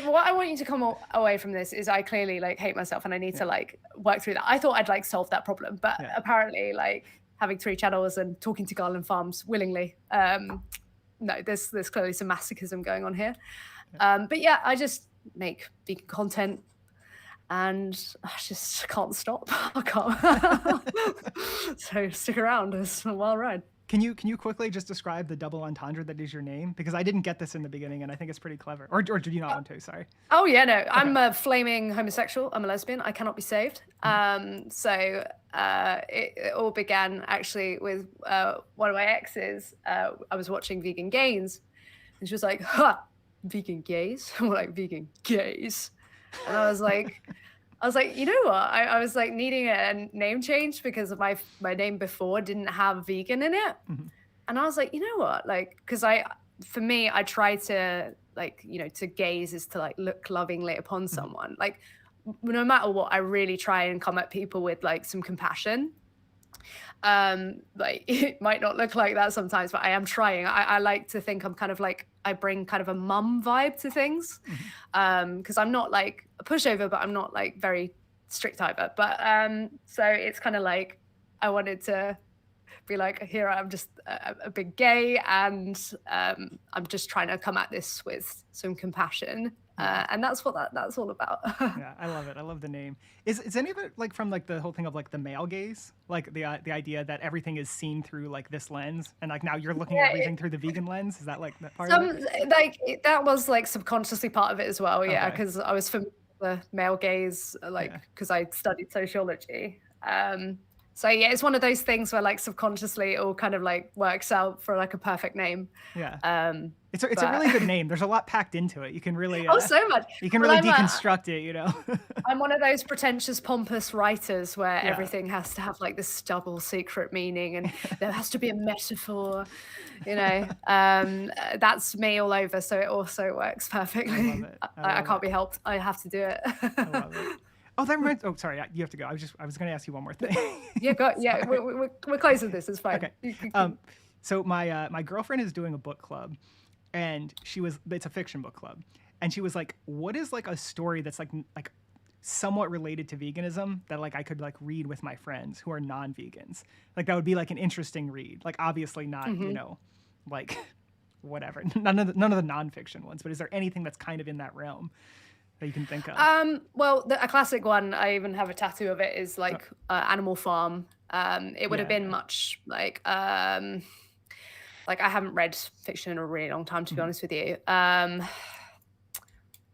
what I want you to come away from this is I clearly like hate myself and I need to like work through that. I thought I'd like solve that problem, but apparently like having 3 channels and talking to Garland Farms willingly. No, there's clearly some masochism going on here. But yeah, I just make vegan content and I just can't stop. I can't. So stick around. It's a wild ride. Can you quickly just describe the double entendre that is your name? Because I didn't get this in the beginning, and I think it's pretty clever. Or did you not want to? Sorry. Oh yeah, no, I'm a flaming homosexual. I'm a lesbian. I cannot be saved. So it all began actually with one of my exes. I was watching Vegan Gains, and she was like, "Ha, vegan gays." I'm like, "Vegan gays," and I was like, you know what? I was like needing a name change because of my name before didn't have vegan in it. And I was like, you know what? Like, because for me, I try to like, you know, to gaze is to like look lovingly upon someone. Like, no matter what, I really try and come at people with like some compassion. Like it might not look like that sometimes, but I am trying. I like to think I'm kind of like, I bring kind of a mum vibe to things. Because I'm not like a pushover, but I'm not like very strict either. But so it's kind of like I wanted to be like, here I'm just a big gay, and I'm just trying to come at this with some compassion. And that's what that's all about. Yeah, I love it. I love the name. Is any of it like from like the whole thing of like the male gaze, like the idea that everything is seen through like this lens, and like now you're looking at everything through the vegan lens? Is that like that part of it? Like that was like subconsciously part of it as well. Yeah, Okay. because I was familiar with the male gaze, like because I studied sociology. So yeah, it's one of those things where like subconsciously it all kind of like works out for like a perfect name. Yeah. It's a really good name. There's a lot packed into it. You can really so much. You can Well, really I'm deconstruct it, you know. I'm one of those pretentious, pompous writers where everything has to have like this double secret meaning, and there has to be a metaphor. You know, that's me all over. So it also works perfectly. I love it. I can't be helped. I have to do it. I love it. Oh, that reminds. Oh, sorry. You have to go. I was going to ask you one more thing. Yeah, go. Yeah, we're close with this. It's fine. Okay. So my girlfriend is doing a book club, and it's a fiction book club, and she was like, "What is like a story that's like somewhat related to veganism that like I could like read with my friends who are non-vegans? Like that would be like an interesting read. Like obviously not, you know, like whatever. None of the nonfiction ones. But is there anything that's kind of in that realm that you can think of? Well, a classic one, I even have a tattoo of it, is like Animal Farm. It would have been much like I haven't read fiction in a really long time, to be honest with you.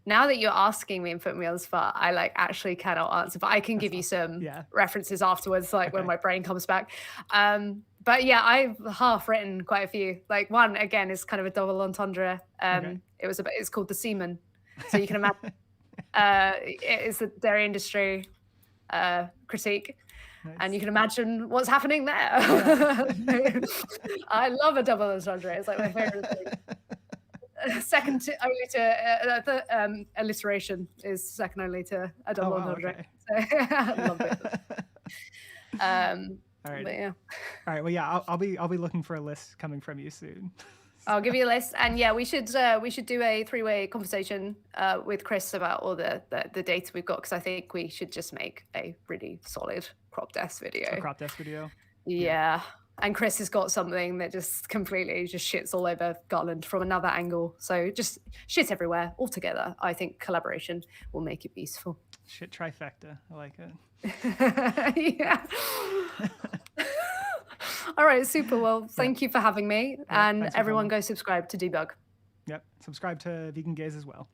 Now that you're asking me and putting me on the spot, I like actually cannot answer, but I can give you some references afterwards, like when my brain comes back. But yeah, I've half written quite a few. Like one again is kind of a double entendre. It's called The Seaman. So you can imagine it is the dairy industry critique. And you can imagine what's happening there. I love a double entendre. It's like my favorite thing. Second only to the alliteration is second only to a double entendre. Okay. So I love it. All right. But yeah. All right. Well, yeah, I'll be looking for a list coming from you soon. I'll give you a list, and yeah, we should do a 3-way conversation with Chris about all the data we've got, because I think we should just make a really solid crop desk video. A crop desk video. Yeah. And Chris has got something that just completely just shits all over Garland from another angle. So just shit everywhere all together. I think collaboration will make it beautiful. Shit trifecta. I like it. Yeah. All right, super. Well, thank you for having me. Yeah, and thanks for everyone coming. go subscribe to Debug. Yep. Subscribe to Vegan Gaze as well.